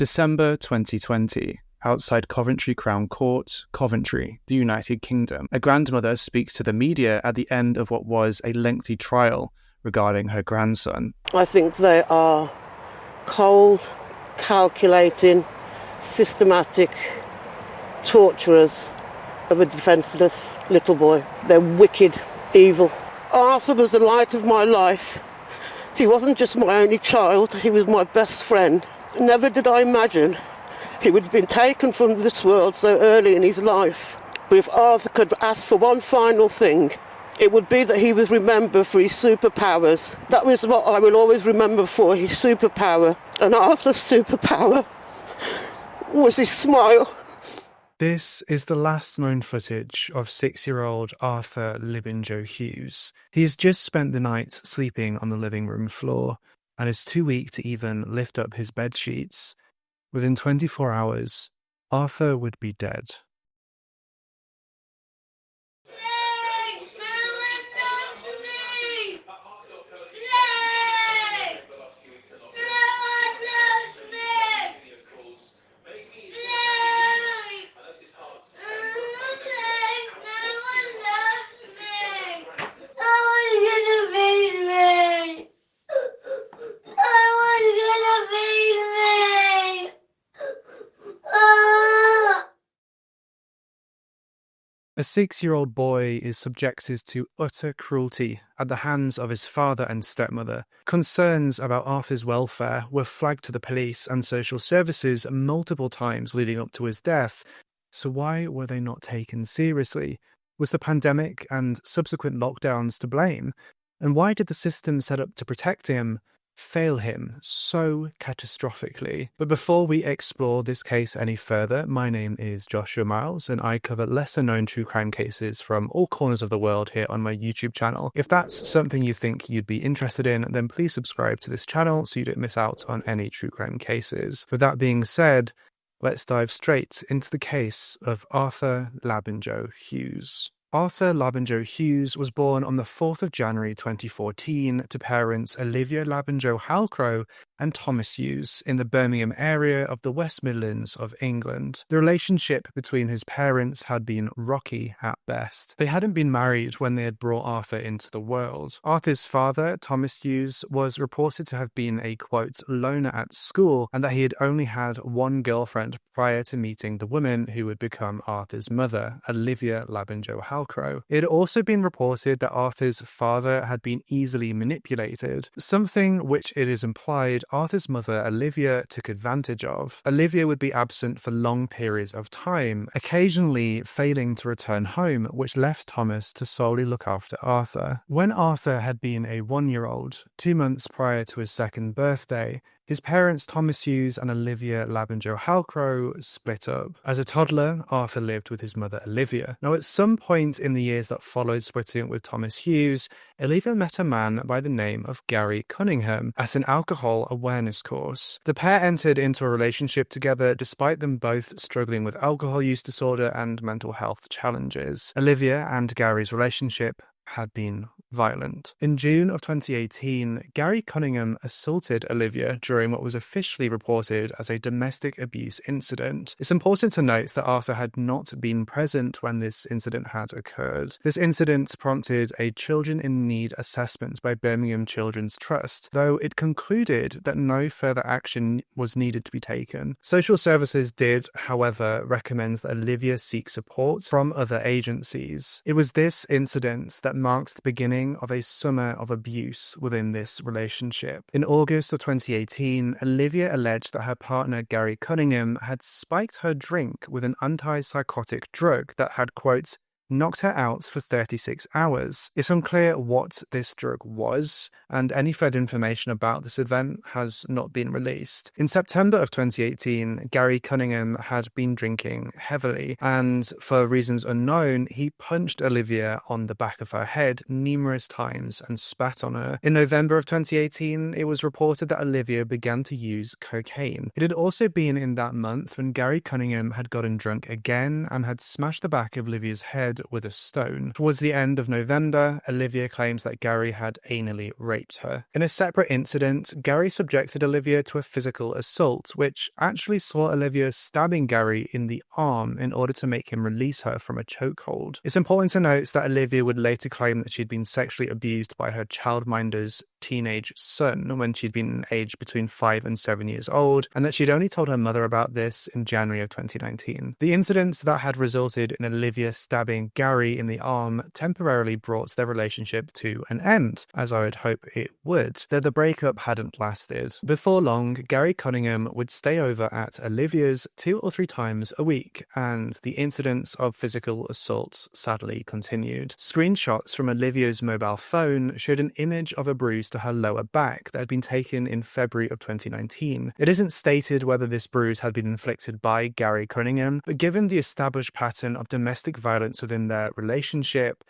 December 2020. Outside Coventry Crown Court, Coventry, the United Kingdom. A grandmother speaks to the media at the end of what was a lengthy trial regarding her grandson. I think they are cold, calculating, systematic torturers of a defenceless little boy. They're wicked, evil. Arthur was the light of my life. He wasn't just my only child, he was my best friend. Never did I imagine he would have been taken from this world so early in his life. But if Arthur could ask for one final thing, it would be that he was remembered for his superpowers. That was what I will always remember for, his superpower. And Arthur's superpower was his smile. This is the last known footage of 6-year-old Arthur Labinjo-Hughes. He has just spent the night sleeping on the living room floor and is too weak to even lift up his bed sheets. Within 24 hours, Arthur would be dead. A 6-year-old boy is subjected to utter cruelty at the hands of his father and stepmother. Concerns about Arthur's welfare were flagged to the police and social services multiple times leading up to his death. So why were they not taken seriously? Was the pandemic and subsequent lockdowns to blame? And why did the system set up to protect him fail him so catastrophically? But before we explore this case any further, my name is Joshua Miles and I cover lesser known true crime cases from all corners of the world here on my YouTube channel. If that's something you think you'd be interested in, then please subscribe to this channel so you don't miss out on any true crime cases. With that being said, let's dive straight into the case of Arthur Labinjo-Hughes. Arthur Labinjo-Hughes was born on the 4th of January 2014 to parents Olivia Labinjo-Hughes and Thomas Hughes in the Birmingham area of the West Midlands of England. The relationship between his parents had been rocky at best. They hadn't been married when they had brought Arthur into the world. Arthur's father, Thomas Hughes, was reported to have been a, quote, loner at school, and that he had only had one girlfriend prior to meeting the woman who would become Arthur's mother, Olivia Labinjo-Hughes. It had also been reported that Arthur's father had been easily manipulated, something which it is implied Arthur's mother Olivia took advantage of. Olivia would be absent for long periods of time, occasionally failing to return home, which left Thomas to solely look after Arthur. When Arthur had been a 1-year-old, 2 months prior to his 2nd birthday, his parents Thomas Hughes and Olivia Labinjo-Hughes split up. As a toddler, Arthur lived with his mother Olivia. Now, at some point in the years that followed splitting up with Thomas Hughes, Olivia met a man by the name of Gary Cunningham at an alcohol awareness course. The pair entered into a relationship together despite them both struggling with alcohol use disorder and mental health challenges. Olivia and Gary's relationship had been violent. In June of 2018, Gary Cunningham assaulted Olivia during what was officially reported as a domestic abuse incident. It's important to note that Arthur had not been present when this incident had occurred. This incident prompted a Children in Need assessment by Birmingham Children's Trust, though it concluded that no further action was needed to be taken. Social services did, however, recommend that Olivia seek support from other agencies. It was this incident that marks the beginning of a summer of abuse within this relationship. In August of 2018, Olivia alleged that her partner Gary Cunningham had spiked her drink with an antipsychotic drug that had, quote, knocked her out for 36 hours. It's unclear what this drug was, and any further information about this event has not been released. In September of 2018, Gary Cunningham had been drinking heavily, and for reasons unknown, he punched Olivia on the back of her head numerous times and spat on her. In November of 2018, it was reported that Olivia began to use cocaine. It had also been in that month when Gary Cunningham had gotten drunk again and had smashed the back of Olivia's head head with a stone. Towards the end of November, Olivia claims that Gary had anally raped her. In a separate incident, Gary subjected Olivia to a physical assault, which actually saw Olivia stabbing Gary in the arm in order to make him release her from a chokehold. It's important to note that Olivia would later claim that she'd been sexually abused by her childminder's teenage son when she'd been aged between 5 and 7 years old, and that she'd only told her mother about this in January of 2019. The incident that had resulted in Olivia stabbing Gary in the arm temporarily brought their relationship to an end, as I would hope it would, though the breakup hadn't lasted. Before long, Gary Cunningham would stay over at Olivia's 2 or 3 times a week, and the incidents of physical assault sadly continued. Screenshots from Olivia's mobile phone showed an image of a bruise to her lower back that had been taken in February of 2019. It isn't stated whether this bruise had been inflicted by Gary Cunningham, but given the established pattern of domestic violence within their relationship,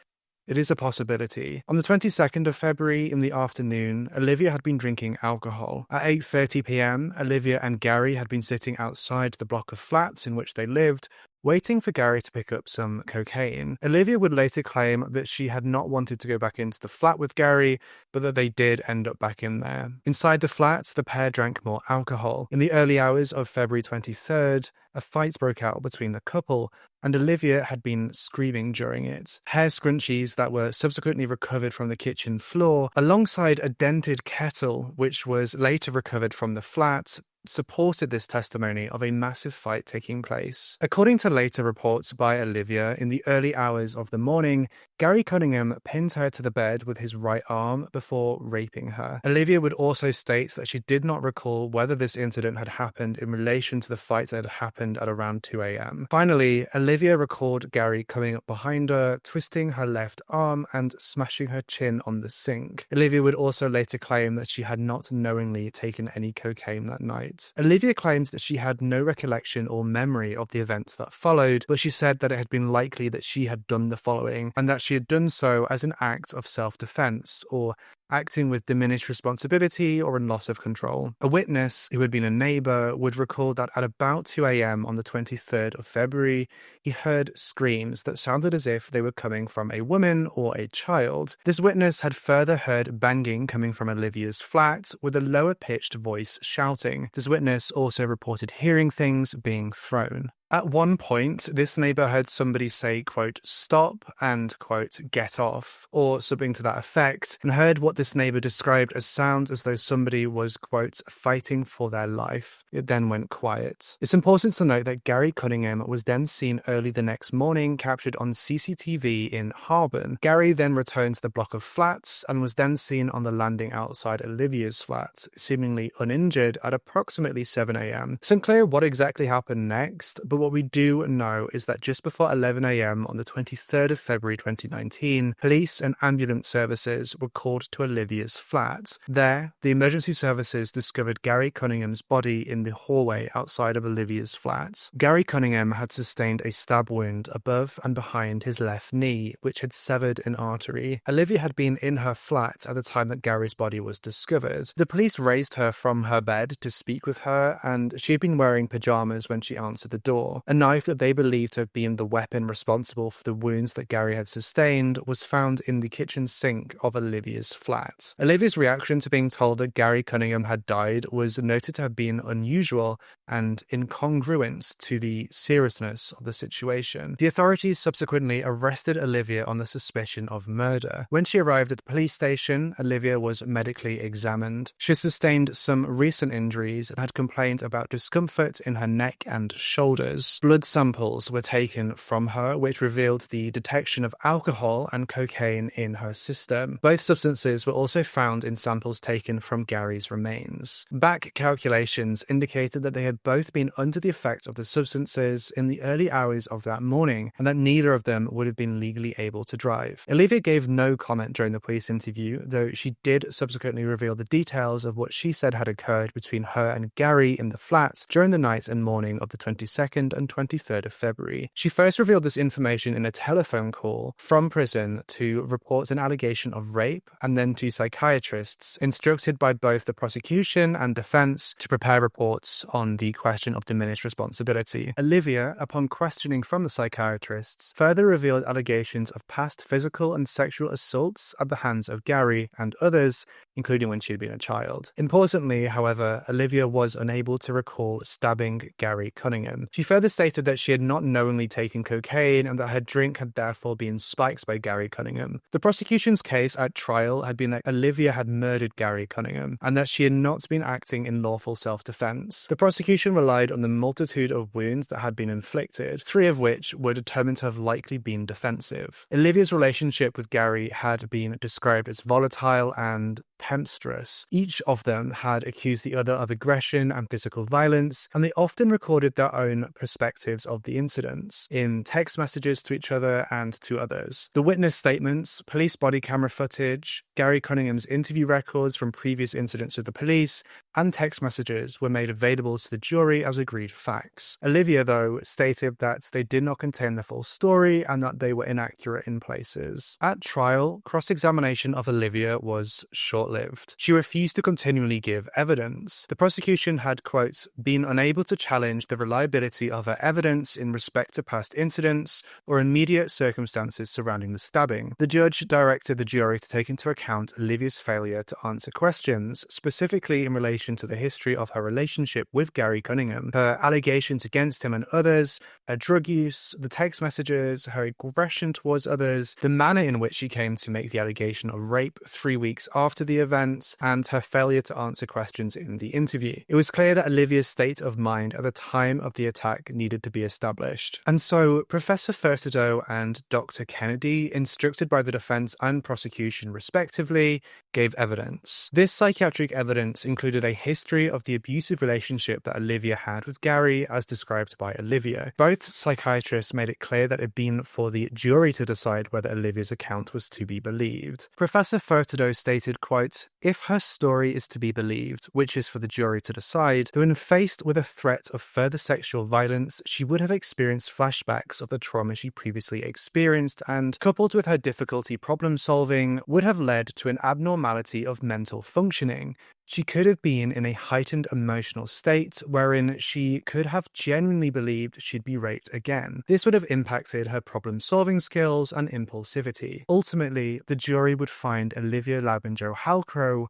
it is a possibility. On the 22nd of February in the afternoon, Olivia had been drinking alcohol. At 8:30 p.m, Olivia and Gary had been sitting outside the block of flats in which they lived, waiting for Gary to pick up some cocaine. Olivia would later claim that she had not wanted to go back into the flat with Gary, but that they did end up back in there. Inside the flat, the pair drank more alcohol. In the early hours of February 23rd, a fight broke out between the couple, and Olivia had been screaming during it. Hair scrunchies that were subsequently recovered from the kitchen floor, alongside a dented kettle, which was later recovered from the flat, supported this testimony of a massive fight taking place. According to later reports by Olivia, in the early hours of the morning, Gary Cunningham pinned her to the bed with his right arm before raping her. Olivia would also state that she did not recall whether this incident had happened in relation to the fight that had happened at around 2 a.m. Finally, Olivia recalled Gary coming up behind her, twisting her left arm and smashing her chin on the sink. Olivia would also later claim that she had not knowingly taken any cocaine that night. Olivia claims that she had no recollection or memory of the events that followed, but she said that it had been likely that she had done the following, and that she had done so as an act of self-defense, or acting with diminished responsibility or in loss of control. A witness, who had been a neighbour, would recall that at about 2 a.m. on the 23rd of February, he heard screams that sounded as if they were coming from a woman or a child. This witness had further heard banging coming from Olivia's flat, with a lower-pitched voice shouting. This witness also reported hearing things being thrown. At one point, this neighbour heard somebody say, quote, "stop" and, quote, "get off," or something to that effect, and heard what this neighbour described as sounds as though somebody was, quote, "fighting for their life." It then went quiet. It's important to note that Gary Cunningham was then seen early the next morning, captured on CCTV in Harborne. Gary then returned to the block of flats and was then seen on the landing outside Olivia's flat, seemingly uninjured, at approximately 7 a.m. It's unclear what exactly happened next, but what we do know is that just before 11 a.m. on the 23rd of February 2019, police and ambulance services were called to Olivia's flat. There, the emergency services discovered Gary Cunningham's body in the hallway outside of Olivia's flat. Gary Cunningham had sustained a stab wound above and behind his left knee, which had severed an artery. Olivia had been in her flat at the time that Gary's body was discovered. The police raised her from her bed to speak with her, and she had been wearing pajamas when she answered the door. A knife that they believed to have been the weapon responsible for the wounds that Gary had sustained was found in the kitchen sink of Olivia's flat. Olivia's reaction to being told that Gary Cunningham had died was noted to have been unusual and incongruent to the seriousness of the situation. The authorities subsequently arrested Olivia on the suspicion of murder. When she arrived at the police station, Olivia was medically examined. She sustained some recent injuries and had complained about discomfort in her neck and shoulders. Blood samples were taken from her, which revealed the detection of alcohol and cocaine in her system. Both substances were also found in samples taken from Gary's remains. Back calculations indicated that they had both been under the effect of the substances in the early hours of that morning, and that neither of them would have been legally able to drive. Olivia gave no comment during the police interview, though she did subsequently reveal the details of what she said had occurred between her and Gary in the flat during the night and morning of the 22nd 22nd and 23rd of February. She first revealed this information in a telephone call from prison to report an allegation of rape, and then to psychiatrists instructed by both the prosecution and defense to prepare reports on the question of diminished responsibility. Olivia, upon questioning from the psychiatrists, further revealed allegations of past physical and sexual assaults at the hands of Gary and others, including when she had been a child. Importantly, however, Olivia was unable to recall stabbing Gary Cunningham. She further stated that she had not knowingly taken cocaine and that her drink had therefore been spiked by Gary Cunningham. The prosecution's case at trial had been that Olivia had murdered Gary Cunningham and that she had not been acting in lawful self-defense. The prosecution relied on the multitude of wounds that had been inflicted, 3 of which were determined to have likely been defensive. Olivia's relationship with Gary had been described as volatile and tempestuous. Each of them had accused the other of aggression and physical violence, and they often recorded their own perspectives of the incidents in text messages to each other and to others. The witness statements, police body camera footage, Gary Cunningham's interview records from previous incidents with the police, and text messages were made available to the jury as agreed facts. Olivia, though, stated that they did not contain the full story and that they were inaccurate in places. At trial, cross-examination of Olivia was short-lived. She refused to continually give evidence. The prosecution had, quote, been unable to challenge the reliability of her evidence in respect to past incidents or immediate circumstances surrounding the stabbing. The judge directed the jury to take into account Olivia's failure to answer questions, specifically in relation to the history of her relationship with Gary Cunningham, her allegations against him and others, her drug use, the text messages, her aggression towards others, the manner in which she came to make the allegation of rape 3 weeks after the event, and her failure to answer questions in the interview. It was clear that Olivia's state of mind at the time of the attack needed to be established. And so, Professor Furtado and Dr. Kennedy, instructed by the defense and prosecution respectively, gave evidence. This psychiatric evidence included a history of the abusive relationship that Olivia had with Gary, as described by Olivia. Both psychiatrists made it clear that it had been for the jury to decide whether Olivia's account was to be believed. Professor Furtado stated, quote, if her story is to be believed, which is for the jury to decide, when faced with a threat of further sexual violence, she would have experienced flashbacks of the trauma she previously experienced and, coupled with her difficulty problem solving, would have led to an abnormality of mental functioning. She could have been in a heightened emotional state wherein she could have genuinely believed she'd be raped again. This would have impacted her problem-solving skills and impulsivity. Ultimately, the jury would find Olivia Labinjo-Hughes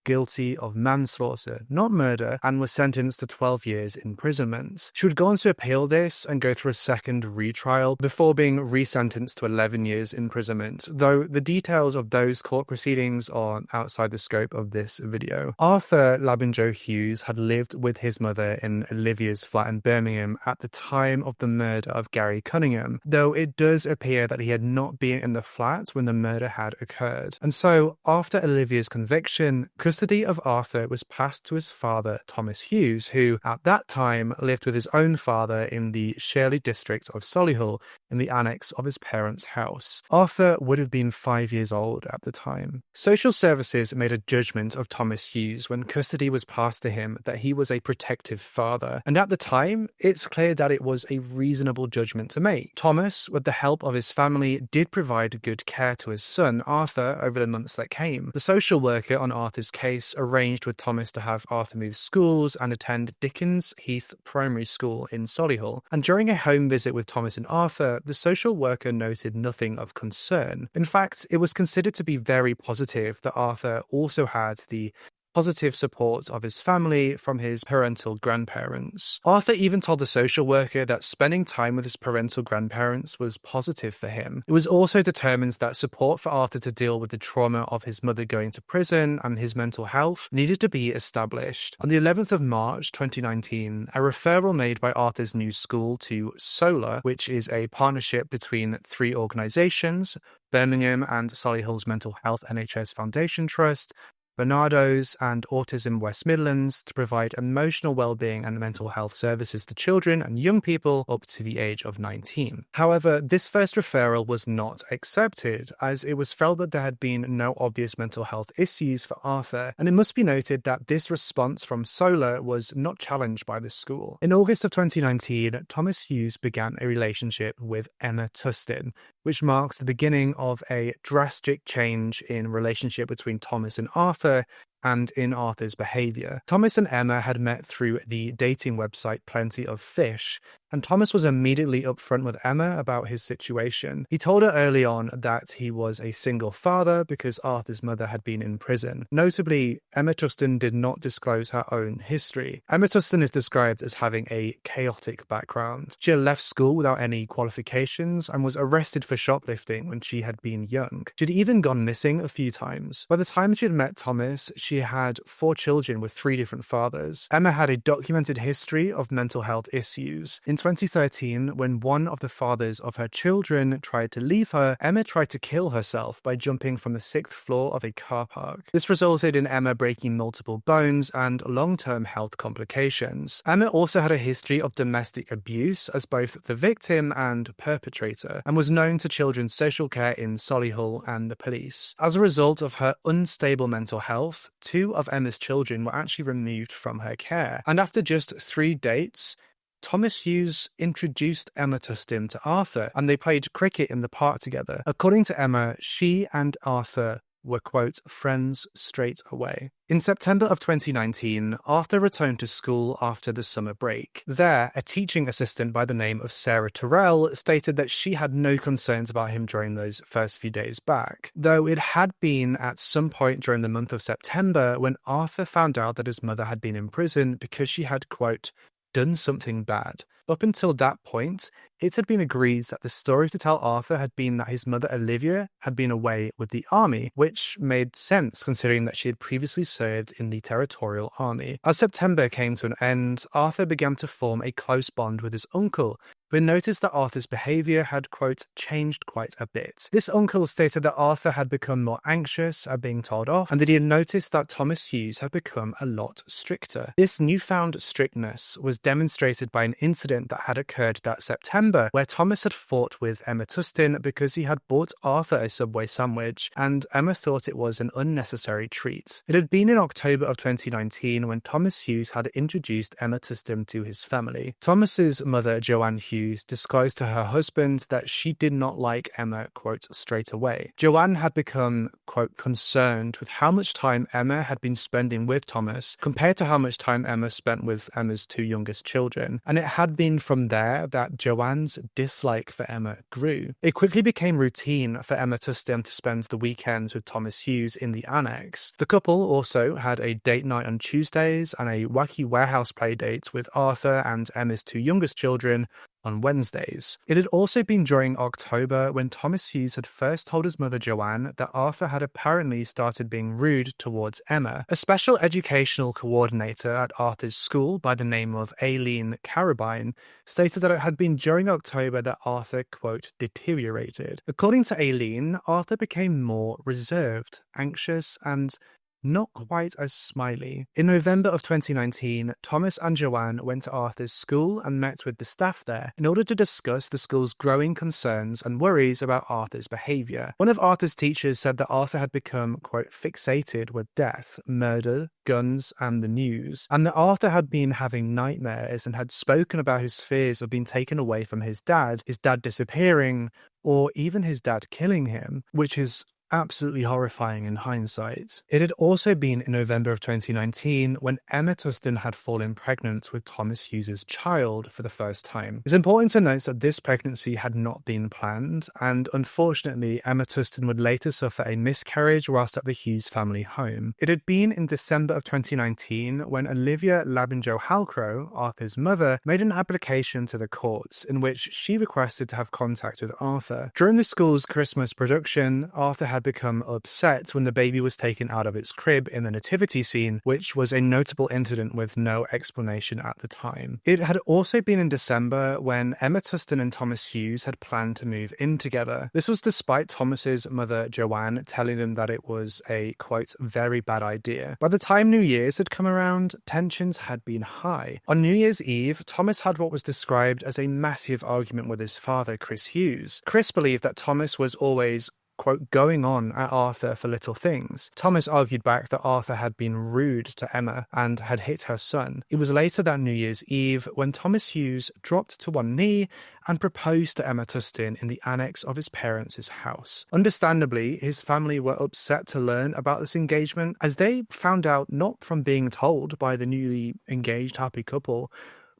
guilty of manslaughter, not murder, and was sentenced to 12 years imprisonment. She would go on to appeal this and go through a second retrial before being resentenced to 11 years imprisonment, though the details of those court proceedings are outside the scope of this video. Arthur Labinjo-Hughes had lived with his mother in Olivia's flat in Birmingham at the time of the murder of Gary Cunningham, though it does appear that he had not been in the flat when the murder had occurred. And so, after Olivia's conviction, custody of Arthur was passed to his father, Thomas Hughes, who at that time lived with his own father in the Shirley district of Solihull in the annex of his parents' house. Arthur would have been 5 years old at the time. Social services made a judgment of Thomas Hughes when custody was passed to him that he was a protective father, and at the time, it's clear that it was a reasonable judgment to make. Thomas, with the help of his family, did provide good care to his son, Arthur, over the months that came. The social worker on Arthur's case arranged with Thomas to have Arthur move schools and attend Dickens Heath Primary School in Solihull, and during a home visit with Thomas and Arthur, the social worker noted nothing of concern. In fact, it was considered to be very positive that Arthur also had the positive support of his family from his parental grandparents. Arthur even told the social worker that spending time with his parental grandparents was positive for him. It was also determined that support for Arthur to deal with the trauma of his mother going to prison and his mental health needed to be established. On the 11th of March 2019, a referral made by Arthur's new school to SOLA, which is a partnership between 3 organisations, Birmingham and Solihull's Mental Health NHS Foundation Trust, Barnardo's, and Autism West Midlands to provide emotional well-being and mental health services to children and young people up to the age of 19. However, this first referral was not accepted, as it was felt that there had been no obvious mental health issues for Arthur, and it must be noted that this response from Solar was not challenged by the school. In August of 2019, Thomas Hughes began a relationship with Emma Tustin, which marks the beginning of a drastic change in relationship between Thomas and Arthur and in Arthur's behaviour. Thomas and Emma had met through the dating website Plenty of Fish, and Thomas was immediately upfront with Emma about his situation. He told her early on that he was a single father because Arthur's mother had been in prison. Notably, Emma Tustin did not disclose her own history. Emma Tustin is described as having a chaotic background. She had left school without any qualifications and was arrested for shoplifting when she had been young. She'd even gone missing a few times. By the time she had met Thomas, she had 4 children with 3 different fathers. Emma had a documented history of mental health issues. In 2013, when one of the fathers of her children tried to leave her, Emma tried to kill herself by jumping from the 6th floor of a car park. This resulted in Emma breaking multiple bones and long-term health complications. Emma also had a history of domestic abuse as both the victim and perpetrator, and was known to children's social care in Solihull and the police. As a result of her unstable mental health, 2 of Emma's children were actually removed from her care, and after just 3 dates, Thomas Hughes introduced Emma Tustin to Arthur, and they played cricket in the park together. According to Emma, she and Arthur were, quote, friends straight away. In September of 2019, Arthur returned to school after the summer break. There, a teaching assistant by the name of Sarah Terrell stated that she had no concerns about him during those first few days back, though it had been at some point during the month of September when Arthur found out that his mother had been in prison because she had, quote, done something bad. Up until that point, it had been agreed that the story to tell Arthur had been that his mother Olivia had been away with the army, which made sense considering that she had previously served in the Territorial Army. As September came to an end, Arthur began to form a close bond with his uncle, who noticed that Arthur's behaviour had, quote, changed quite a bit. This uncle stated that Arthur had become more anxious at being told off, and that he had noticed that Thomas Hughes had become a lot stricter. This newfound strictness was demonstrated by an incident that had occurred that September, where Thomas had fought with Emma Tustin because he had bought Arthur a Subway sandwich, and Emma thought it was an unnecessary treat. It had been in October of 2019 when Thomas Hughes had introduced Emma Tustin to his family. Thomas's mother, Joanne Hughes, disclosed to her husband that she did not like Emma, quote, straight away. Joanne had become, quote, concerned with how much time Emma had been spending with Thomas compared to how much time Emma spent with Emma's 2 youngest children, and it had been from there that Joanne's dislike for Emma grew. It quickly became routine for Emma Tustin to spend the weekends with Thomas Hughes in the annex. The couple also had a date night on Tuesdays and a wacky warehouse play date with Arthur and Emma's 2 youngest children on Wednesdays. It had also been during October when Thomas Hughes had first told his mother Joanne that Arthur had apparently started being rude towards Emma. A special educational coordinator at Arthur's school by the name of Aileen Carabine stated that it had been during October that Arthur, quote, deteriorated. According to Aileen, Arthur became more reserved, anxious, and not quite as smiley. In November of 2019, Thomas and Joanne went to Arthur's school and met with the staff there in order to discuss the school's growing concerns and worries about Arthur's behaviour. One of Arthur's teachers said that Arthur had become, quote, fixated with death, murder, guns, and the news, and that Arthur had been having nightmares and had spoken about his fears of being taken away from his dad disappearing, or even his dad killing him, which is absolutely horrifying in hindsight. It had also been in November of 2019 when Emma Tustin had fallen pregnant with Thomas Hughes' child for the first time. It's important to note that this pregnancy had not been planned, and unfortunately Emma Tustin would later suffer a miscarriage whilst at the Hughes family home. It had been in December of 2019 when Olivia Labinjo-Hughes, Arthur's mother, made an application to the courts in which she requested to have contact with Arthur. During the school's Christmas production, Arthur had had become upset when the baby was taken out of its crib in the nativity scene, which was a notable incident with no explanation at the time. It had also been in December when Emma Tustin and Thomas Hughes had planned to move in together. This was despite Thomas's mother Joanne telling them that it was a, quote, very bad idea. By the time New Year's had come around, tensions had been high. On New Year's Eve, Thomas had what was described as a massive argument with his father, Chris Hughes. Chris believed that Thomas was always, quote, going on at Arthur for little things. Thomas argued back that Arthur had been rude to Emma and had hit her son. It was later that New Year's Eve when Thomas Hughes dropped to one knee and proposed to Emma Tustin in the annex of his parents' house. Understandably, his family were upset to learn about this engagement, as they found out not from being told by the newly engaged happy couple,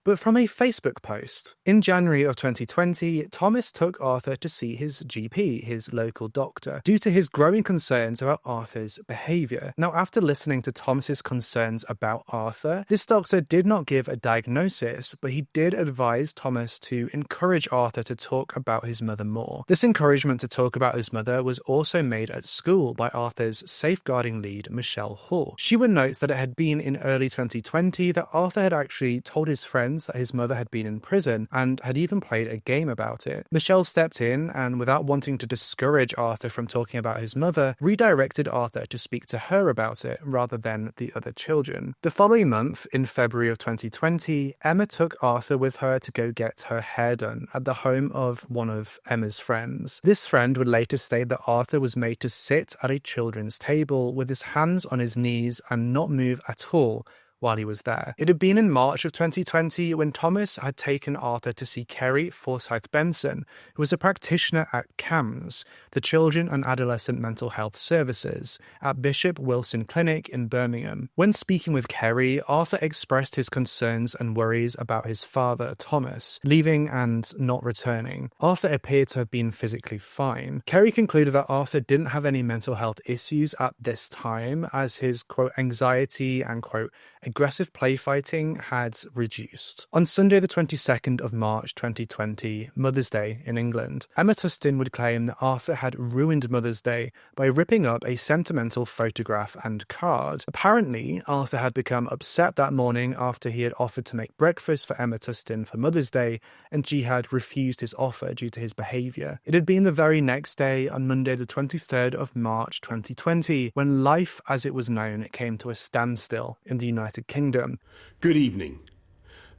but from a Facebook post. In January of 2020, Thomas took Arthur to see his GP, his local doctor, due to his growing concerns about Arthur's behaviour. Now, after listening to Thomas's concerns about Arthur, this doctor did not give a diagnosis, but he did advise Thomas to encourage Arthur to talk about his mother more. This encouragement to talk about his mother was also made at school by Arthur's safeguarding lead, Michelle Hall. She would note that it had been in early 2020 that Arthur had actually told his friends that his mother had been in prison and had even played a game about it. Michelle stepped in and, without wanting to discourage Arthur from talking about his mother, redirected Arthur to speak to her about it rather than the other children. The following month, in February of 2020, Emma took Arthur with her to go get her hair done at the home of one of Emma's friends. This friend would later state that Arthur was made to sit at a children's table with his hands on his knees and not move at all while he was there. It had been in March of 2020 when Thomas had taken Arthur to see Kerry Forsyth Benson, who was a practitioner at CAMS, the Children and Adolescent Mental Health Services, at Bishop Wilson Clinic in Birmingham. When speaking with Kerry, Arthur expressed his concerns and worries about his father, Thomas, leaving and not returning. Arthur appeared to have been physically fine. Kerry concluded that Arthur didn't have any mental health issues at this time, as his, quote, anxiety and, quote, aggressive play fighting had reduced. On Sunday the 22nd of March 2020, Mother's Day in England, Emma Tustin would claim that Arthur had ruined Mother's Day by ripping up a sentimental photograph and card. Apparently, Arthur had become upset that morning after he had offered to make breakfast for Emma Tustin for Mother's Day, and she had refused his offer due to his behaviour. It had been the very next day, on Monday the 23rd of March 2020, when life as it was known came to a standstill in the United Kingdom. Good evening.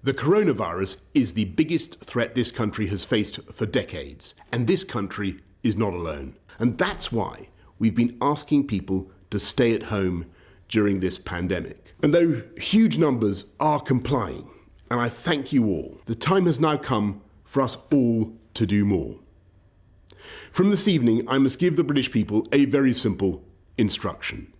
The coronavirus is the biggest threat this country has faced for decades, and this country is not alone. And that's why we've been asking people to stay at home during this pandemic. And though huge numbers are complying, and I thank you all, the time has now come for us all to do more. From this evening, I must give the British people a very simple instruction.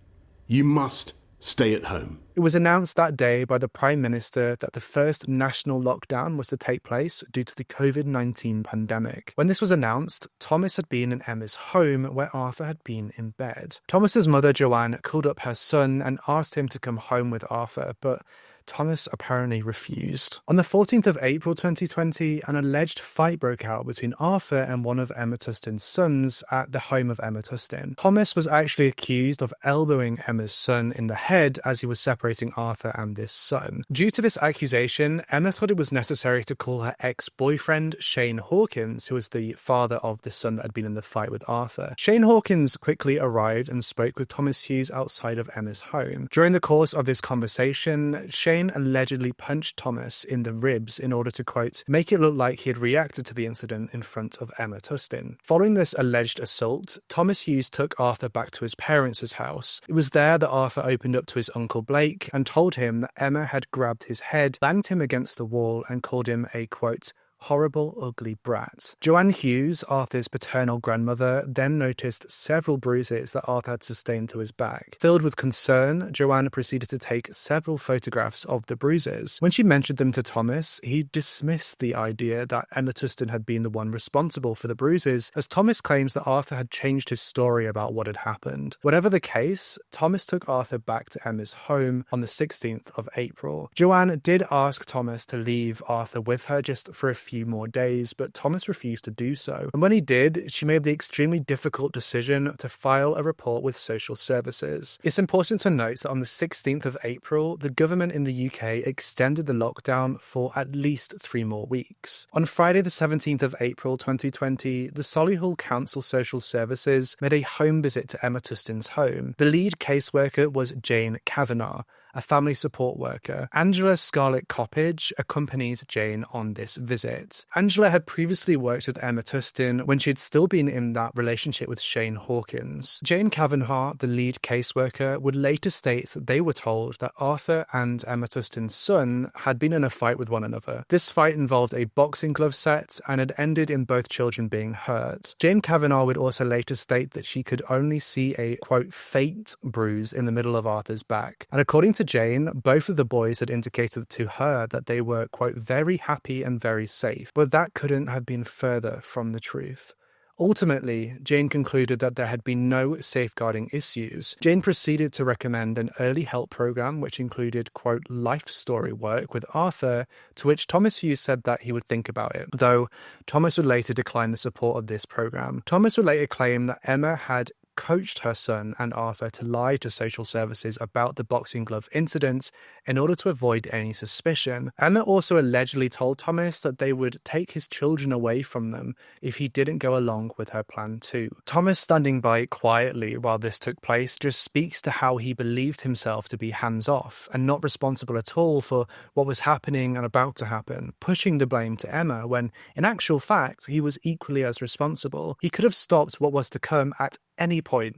You must stay at home. It was announced that day by the Prime Minister that the first national lockdown was to take place due to the COVID-19 pandemic. When this was announced, Thomas had been in Emma's home where Arthur had been in bed. Thomas's mother, Joanne, called up her son and asked him to come home with Arthur, but Thomas apparently refused. On the 14th of April 2020, an alleged fight broke out between Arthur and one of Emma Tustin's sons at the home of Emma Tustin. Thomas was actually accused of elbowing Emma's son in the head as he was separating Arthur and this son. Due to this accusation, Emma thought it was necessary to call her ex-boyfriend, Shane Hawkins, who was the father of the son that had been in the fight with Arthur. Shane Hawkins quickly arrived and spoke with Thomas Hughes outside of Emma's home. During the course of this conversation, Shane allegedly punched Thomas in the ribs in order to, quote, make it look like he had reacted to the incident in front of Emma Tustin. Following this alleged assault, Thomas Hughes took Arthur back to his parents' house. It was there that Arthur opened up to his uncle Blake and told him that Emma had grabbed his head, banged him against the wall, and called him a, quote, horrible, ugly brat. Joanne Hughes, Arthur's paternal grandmother, then noticed several bruises that Arthur had sustained to his back. Filled with concern, Joanne proceeded to take several photographs of the bruises. When she mentioned them to Thomas, he dismissed the idea that Emma Tustin had been the one responsible for the bruises, as Thomas claims that Arthur had changed his story about what had happened. Whatever the case, Thomas took Arthur back to Emma's home on the 16th of April. Joanne did ask Thomas to leave Arthur with her just for a few few more days, but Thomas refused to do so. And when he did, she made the extremely difficult decision to file a report with social services. It's important to note that on the 16th of April, the government in the UK extended the lockdown for at least 3 more weeks. On Friday the 17th of April 2020, the Solihull Council Social Services made a home visit to Emma Tustin's home. The lead caseworker was Jane Kavanagh, a family support worker. Angela Scarlett Coppage accompanied Jane on this visit. Angela had previously worked with Emma Tustin when she had still been in that relationship with Shane Hawkins. Jane Kavanagh, the lead caseworker, would later state that they were told that Arthur and Emma Tustin's son had been in a fight with one another. This fight involved a boxing glove set and had ended in both children being hurt. Jane Kavanagh would also later state that she could only see a, quote, faint bruise in the middle of Arthur's back. And according to Jane, both of the boys had indicated to her that they were, quote, very happy and very safe, but that couldn't have been further from the truth. Ultimately, Jane concluded that there had been no safeguarding issues. Jane proceeded to recommend an early help program which included, quote, life story work with Arthur, to which Thomas Hughes said that he would think about it, though Thomas would later decline the support of this program. Thomas would later claim that Emma had coached her son and Arthur to lie to social services about the boxing glove incident in order to avoid any suspicion. Emma also allegedly told Thomas that they would take his children away from them if he didn't go along with her plan too. Thomas standing by quietly while this took place just speaks to how he believed himself to be hands-off and not responsible at all for what was happening and about to happen, pushing the blame to Emma when, in actual fact, he was equally as responsible. He could have stopped what was to come at any point,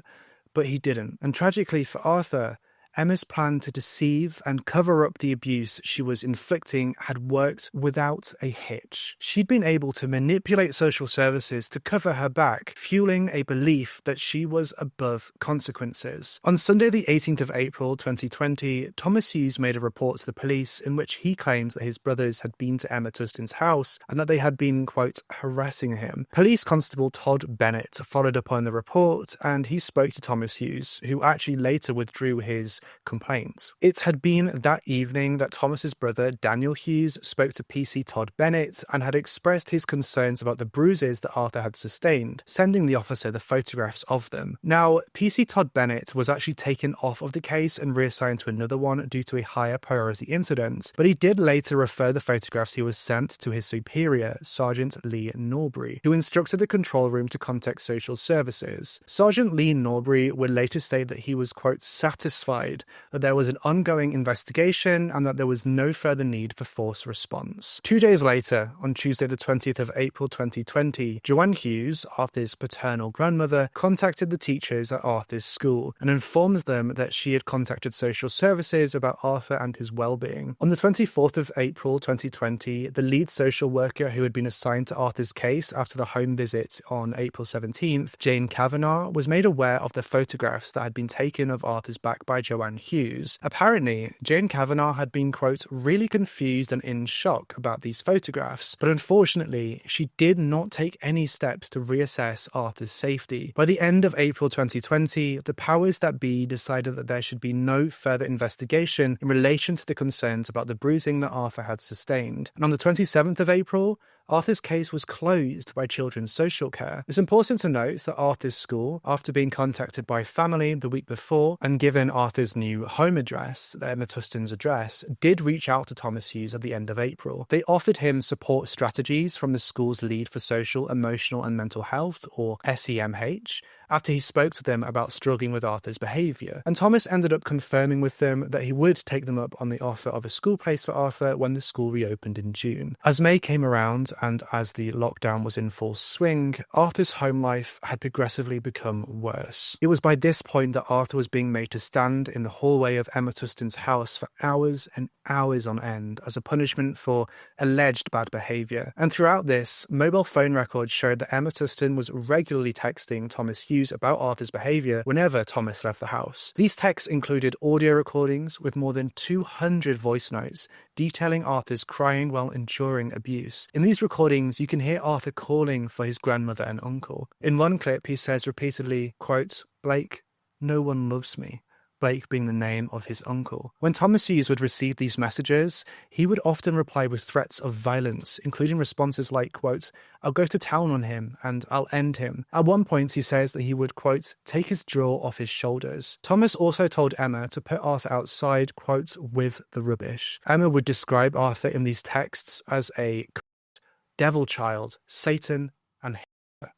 but he didn't. And tragically for Arthur, Emma's plan to deceive and cover up the abuse she was inflicting had worked without a hitch. She'd been able to manipulate social services to cover her back, fueling a belief that she was above consequences. On Sunday the 18th of April 2020, Thomas Hughes made a report to the police in which he claims that his brothers had been to Emma Tustin's house and that they had been, quote, harassing him. Police Constable Todd Bennett followed up on the report and he spoke to Thomas Hughes, who actually later withdrew his complaints. It had been that evening that Thomas's brother Daniel Hughes spoke to PC Todd Bennett and had expressed his concerns about the bruises that Arthur had sustained, sending the officer the photographs of them. Now, PC Todd Bennett was actually taken off of the case and reassigned to another one due to a higher priority incident, but he did later refer the photographs he was sent to his superior, Sergeant Lee Norbury, who instructed the control room to contact social services. Sergeant Lee Norbury would later state that he was, quote, satisfied that there was an ongoing investigation and that there was no further need for force response. 2 days later, on Tuesday the 20th of April 2020, Joanne Hughes, Arthur's paternal grandmother, contacted the teachers at Arthur's school and informed them that she had contacted social services about Arthur and his well-being. On the 24th of April 2020, the lead social worker who had been assigned to Arthur's case after the home visit on April 17th, Jane Kavanagh, was made aware of the photographs that had been taken of Arthur's back by Joanne Hughes. Apparently, Jane Kavanagh had been, quote, really confused and in shock about these photographs, but unfortunately, she did not take any steps to reassess Arthur's safety. By the end of April 2020, the powers that be decided that there should be no further investigation in relation to the concerns about the bruising that Arthur had sustained. And on the 27th of April, Arthur's case was closed by Children's Social Care. It's important to note that Arthur's school, after being contacted by family the week before and given Arthur's new home address, Emma Tustin's address, did reach out to Thomas Hughes at the end of April. They offered him support strategies from the school's lead for social, emotional and mental health, or SEMH, after he spoke to them about struggling with Arthur's behaviour. And Thomas ended up confirming with them that he would take them up on the offer of a school place for Arthur when the school reopened in June. As May came around, and as the lockdown was in full swing, Arthur's home life had progressively become worse. It was by this point that Arthur was being made to stand in the hallway of Emma Tustin's house for hours and hours on end as a punishment for alleged bad behaviour. And throughout this, mobile phone records showed that Emma Tustin was regularly texting Thomas Hughes about Arthur's behaviour whenever Thomas left the house. These texts included audio recordings with more than 200 voice notes detailing Arthur's crying while enduring abuse. In these recordings, you can hear Arthur calling for his grandmother and uncle. In one clip, he says repeatedly, quote, "Blake, no one loves me. Blake being the name of his uncle. When Thomas Hughes would receive these messages, he would often reply with threats of violence, including responses like, quote, "I'll go to town on him," and "I'll end him." At one point, he says that he would, quote, "take his jaw off his shoulders." Thomas also told Emma to put Arthur outside, quote, "with the rubbish." Emma would describe Arthur in these texts as a devil child, Satan, and Hitler.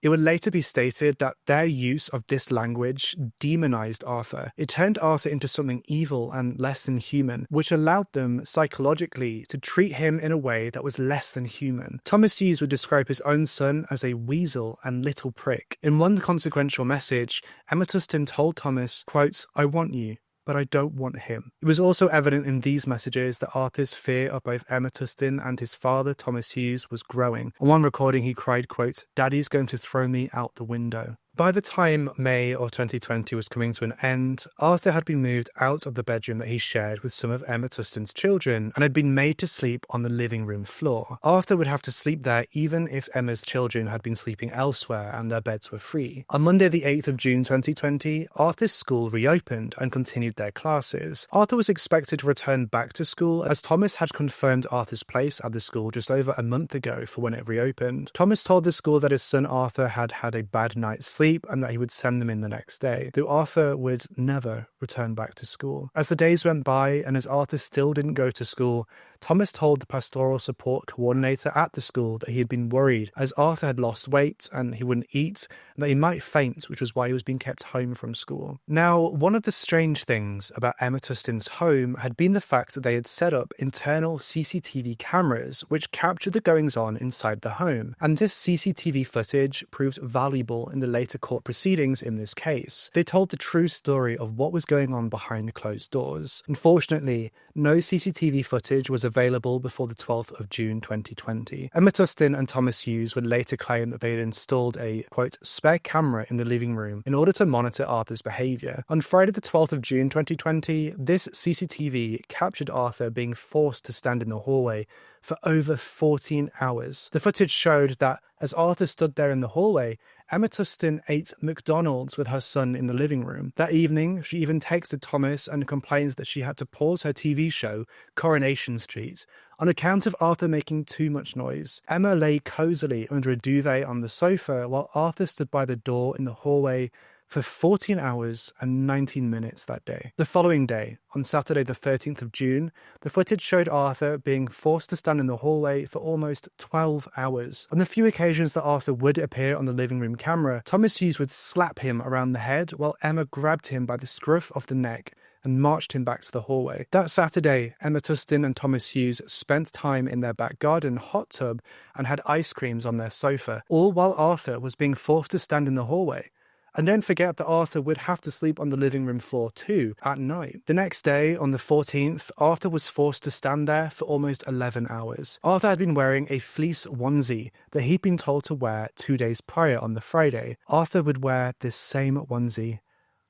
It would later be stated that their use of this language demonized Arthur. It turned Arthur into something evil and less than human, which allowed them psychologically to treat him in a way that was less than human. Thomas Hughes would describe his own son as a weasel and little prick. In one consequential message, Emma Tustin told Thomas, quote, "I want you, but I don't want him." It was also evident in these messages that Arthur's fear of both Emma Tustin and his father, Thomas Hughes, was growing. On one recording, he cried, quote, "Daddy's going to throw me out the window." By the time May of 2020 was coming to an end, Arthur had been moved out of the bedroom that he shared with some of Emma Tustin's children and had been made to sleep on the living room floor. Arthur would have to sleep there even if Emma's children had been sleeping elsewhere and their beds were free. On Monday the 8th of June 2020, Arthur's school reopened and continued their classes. Arthur was expected to return back to school as Thomas had confirmed Arthur's place at the school just over a month ago for when it reopened. Thomas told the school that his son Arthur had had a bad night's sleep and that he would send them in the next day, though Arthur would never return back to school. As the days went by and as Arthur still didn't go to school, Thomas told the pastoral support coordinator at the school that he had been worried as Arthur had lost weight and he wouldn't eat and that he might faint, which was why he was being kept home from school. Now, one of the strange things about Emma Tustin's home had been the fact that they had set up internal CCTV cameras which captured the goings-on inside the home, and this CCTV footage proved valuable in the later court proceedings in this case. They told the true story of what was going on behind closed doors. Unfortunately, no CCTV footage was available before the 12th of June 2020. Emma Tustin and Thomas Hughes would later claim that they had installed a, quote, spare camera in the living room in order to monitor Arthur's behaviour. On Friday the 12th of June 2020, this CCTV captured Arthur being forced to stand in the hallway for over 14 hours. The footage showed that as Arthur stood there in the hallway, Emma Tustin ate McDonald's with her son in the living room. That evening, she even texted Thomas and complains that she had to pause her TV show, Coronation Street, on account of Arthur making too much noise. Emma lay cozily under a duvet on the sofa while Arthur stood by the door in the hallway for 14 hours and 19 minutes that day. The following day, on Saturday the 13th of June, the footage showed Arthur being forced to stand in the hallway for almost 12 hours. On the few occasions that Arthur would appear on the living room camera, Thomas Hughes would slap him around the head while Emma grabbed him by the scruff of the neck and marched him back to the hallway. That Saturday, Emma Tustin and Thomas Hughes spent time in their back garden hot tub and had ice creams on their sofa, all while Arthur was being forced to stand in the hallway. And don't forget that Arthur would have to sleep on the living room floor too, at night. The next day, on the 14th, Arthur was forced to stand there for almost 11 hours. Arthur had been wearing a fleece onesie that he'd been told to wear 2 days prior on the Friday. Arthur would wear this same onesie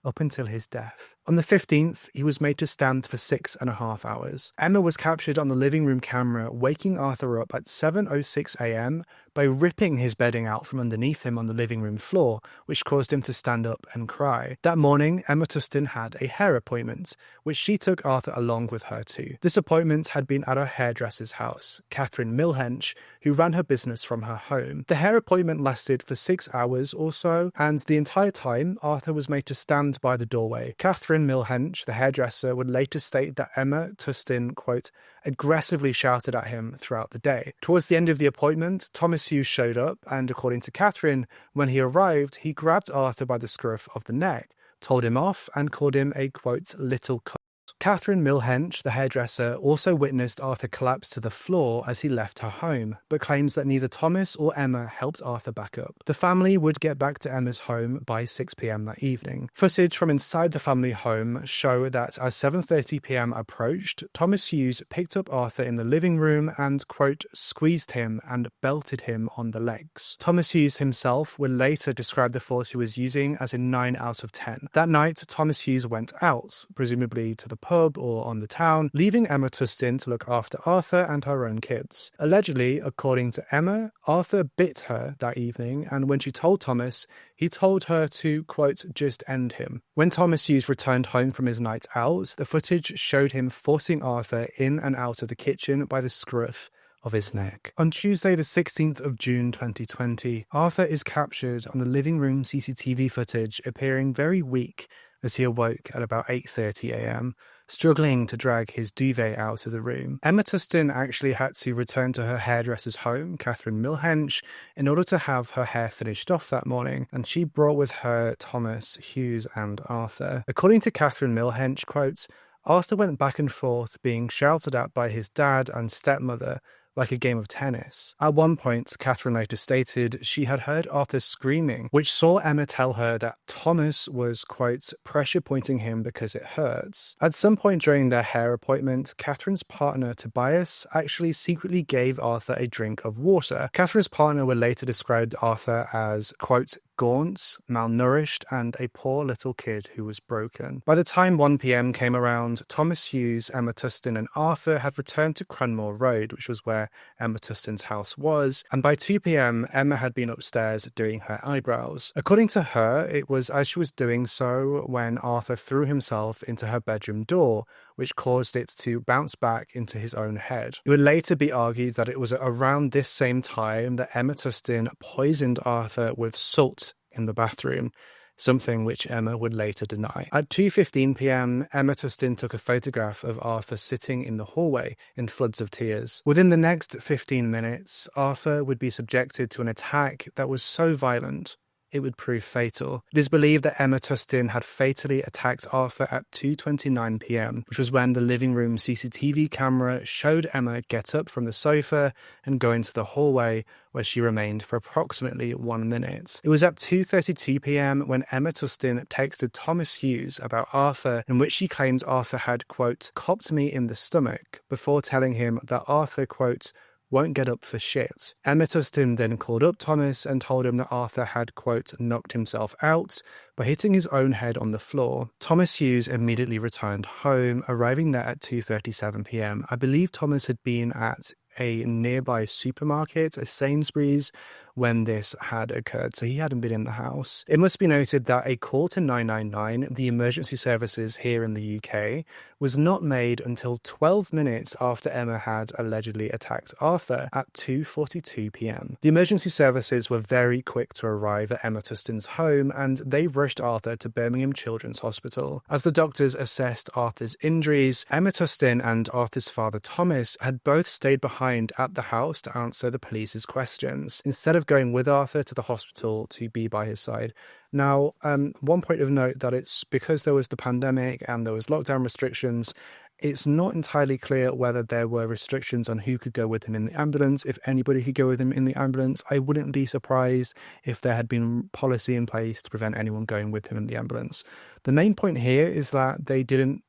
up until his death. On the 15th, he was made to stand for 6.5 hours. Emma was captured on the living room camera, waking Arthur up at 7:06 a.m. by ripping his bedding out from underneath him on the living room floor, which caused him to stand up and cry. That morning, Emma Tustin had a hair appointment, which she took Arthur along with her to. This appointment had been at her hairdresser's house, Catherine Milhench, who ran her business from her home. The hair appointment lasted for 6 hours or so, and the entire time, Arthur was made to stand by the doorway. Catherine Milhench, the hairdresser, would later state that Emma Tustin, quote, aggressively shouted at him throughout the day. Towards the end of the appointment, Thomas Hughes showed up, and according to Catherine, when he arrived, he grabbed Arthur by the scruff of the neck, told him off, and called him a, quote, little cunt. Catherine Milhench, the hairdresser, also witnessed Arthur collapse to the floor as he left her home, but claims that neither Thomas or Emma helped Arthur back up. The family would get back to Emma's home by 6 p.m. that evening. Footage from inside the family home show that as 7:30 p.m. approached, Thomas Hughes picked up Arthur in the living room and, quote, squeezed him and belted him on the legs. Thomas Hughes himself would later describe the force he was using as a 9 out of 10. That night, Thomas Hughes went out, presumably to the pub, pub or on the town, leaving Emma Tustin to look after Arthur and her own kids. Allegedly, according to Emma, Arthur bit her that evening, and when she told Thomas, he told her to, quote, just end him. When Thomas Hughes returned home from his night out, the footage showed him forcing Arthur in and out of the kitchen by the scruff of his neck. On Tuesday, the 16th of June 2020, Arthur is captured on the living room CCTV footage, appearing very weak as he awoke at about 8:30 a.m., struggling to drag his duvet out of the room. Emma Tustin actually had to return to her hairdresser's home, Catherine Milhench, in order to have her hair finished off that morning, and she brought with her Thomas, Hughes, and Arthur. According to Catherine Milhench, quote, Arthur went back and forth, being shouted at by his dad and stepmother, like a game of tennis. At one point, Catherine later stated she had heard Arthur screaming, which saw Emma tell her that Thomas was, quote, pressure pointing him because it hurts. At some point during their hair appointment, Catherine's partner, Tobias, actually secretly gave Arthur a drink of water. Catherine's partner would later describe Arthur as, quote, gaunt, malnourished, and a poor little kid who was broken. By the time 1 p.m. came around, Thomas Hughes, Emma Tustin, and Arthur had returned to Cranmore Road, which was where Emma Tustin's house was, and by 2 p.m. Emma had been upstairs doing her eyebrows. According to her, it was as she was doing so when Arthur threw himself into her bedroom door, which caused it to bounce back into his own head. It would later be argued that it was around this same time that Emma Tustin poisoned Arthur with salt in the bathroom, something which Emma would later deny. At 2:15 p.m, Emma Tustin took a photograph of Arthur sitting in the hallway in floods of tears. Within the next 15 minutes, Arthur would be subjected to an attack that was so violent it would prove fatal. It is believed that Emma Tustin had fatally attacked Arthur at 2:29 p.m, which was when the living room CCTV camera showed Emma get up from the sofa and go into the hallway, where she remained for approximately 1 minute. It was at 2:32 p.m. when Emma Tustin texted Thomas Hughes about Arthur, in which she claimed Arthur had, quote, copped me in the stomach, before telling him that Arthur, quote, won't get up for shit. Emma Tustin then called up Thomas and told him that Arthur had, quote, knocked himself out by hitting his own head on the floor. Thomas Hughes immediately returned home, arriving there at 2:37 p.m. I believe Thomas had been at a nearby supermarket, a Sainsbury's, when this had occurred, so he hadn't been in the house. It must be noted that a call to 999, the emergency services here in the UK, was not made until 12 minutes after Emma had allegedly attacked Arthur at 2:42 p.m. The emergency services were very quick to arrive at Emma Tustin's home, and they rushed Arthur to Birmingham Children's Hospital. As the doctors assessed Arthur's injuries, Emma Tustin and Arthur's father Thomas had both stayed behind at the house to answer the police's questions, instead of going with Arthur to the hospital to be by his side. Now, one point of note that it's because there was the pandemic and there was lockdown restrictions, it's not entirely clear whether there were restrictions on who could go with him in the ambulance, if anybody could go with him in the ambulance. I wouldn't be surprised if there had been policy in place to prevent anyone going with him in the ambulance. The main point here is that they didn't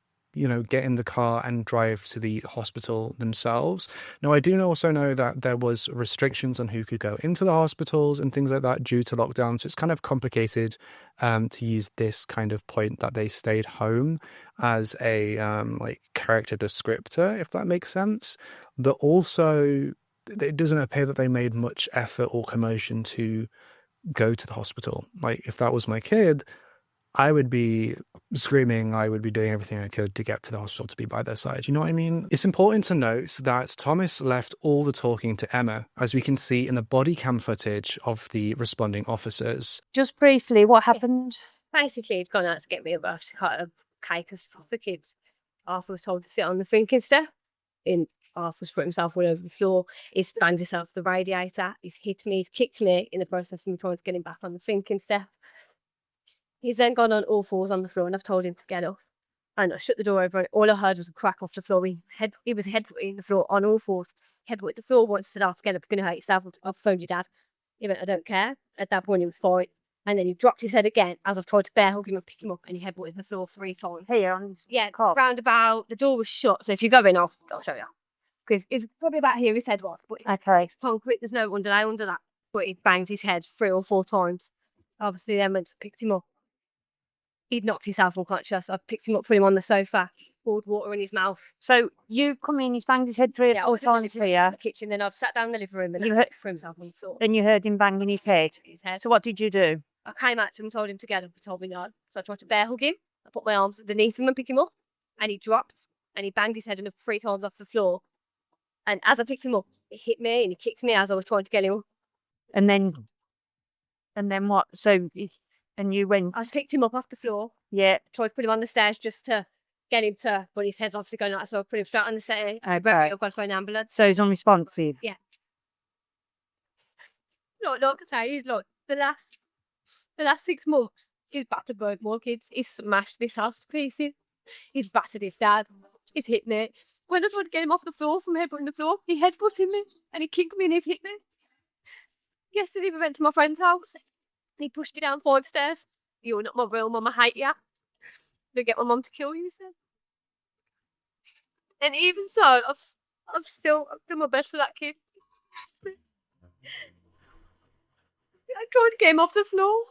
get in the car and drive to the hospital themselves. Now, I do also know that there was restrictions on who could go into the hospitals and things like that due to lockdown, so it's kind of complicated to use this kind of point that they stayed home as a character descriptor, if that makes sense. But also, it doesn't appear that they made much effort or commotion to go to the hospital. Like, if that was my kid, I would be screaming, I would be doing everything I could to get to the hospital to be by their side. You know what I mean? It's important to note that Thomas left all the talking to Emma, as we can see in the body cam footage of the responding officers. Just briefly, what happened? Basically, he'd gone out to get me a birth to cut a cake for the kids. Arthur was told to sit on the thinking step. Arthur's put himself all over the floor. He's banged himself off the radiator. He's hit me. He's kicked me in the process of me trying to get him back on the thinking step. He's then gone on all fours on the floor, and I've told him to get up. And I shut the door over, and all I heard was a crack off the floor. He was headbutting the floor on all fours. Headbutted the floor once, said, "Off, get up, you're going to hurt yourself. I've phoned your dad." He went, "I don't care." At that point, he was fine. And then he dropped his head again as I've tried to bear hug him and pick him up, and he headbutted the floor 3 times. Here on his cough. Roundabout. The door was shut, so if you go in, I'll show you. Because it's probably about here his head was. But Okay. it's concrete, there's no underlay under that. But he banged his head 3 or 4 times. Obviously, then went and picked him up. He'd knocked himself unconscious. I picked him up, put him on the sofa. poured water in his mouth. So you come in, he's banged his head 3 I or 4 was in the times living room, here. the kitchen, then I've sat down in the living room and You he heard- for himself on the floor. Then you heard him banging his head. His head. So what did you do? I came out to him and told him to get up. He told me no. So I tried to bear hug him. I put my arms underneath him and pick him up. And he dropped and he banged his head enough 3 times off the floor. And as I picked him up, he hit me and he kicked me as I was trying to get him up. And then what? So, and you went, I picked him up off the floor, yeah. tried to put him on the stairs just to get him to, but his head's obviously going out, so I put him straight on the stairs. Okay. I've got to phone an ambulance. So he's unresponsive. Look, I can tell you, look, the last 6 months, he's battered both more kids. He's smashed this house to pieces. He's battered his dad. He's hit me. When I tried to get him off the floor from headbutting the floor, he headbutted me and he kicked me and he's hit me. Yesterday we went to my friend's house. He pushed me down 5 stairs. You're not my real mum, I hate you. They get my mum to kill you, he said. And even so, I've done my best for that kid. I tried to get him off the floor.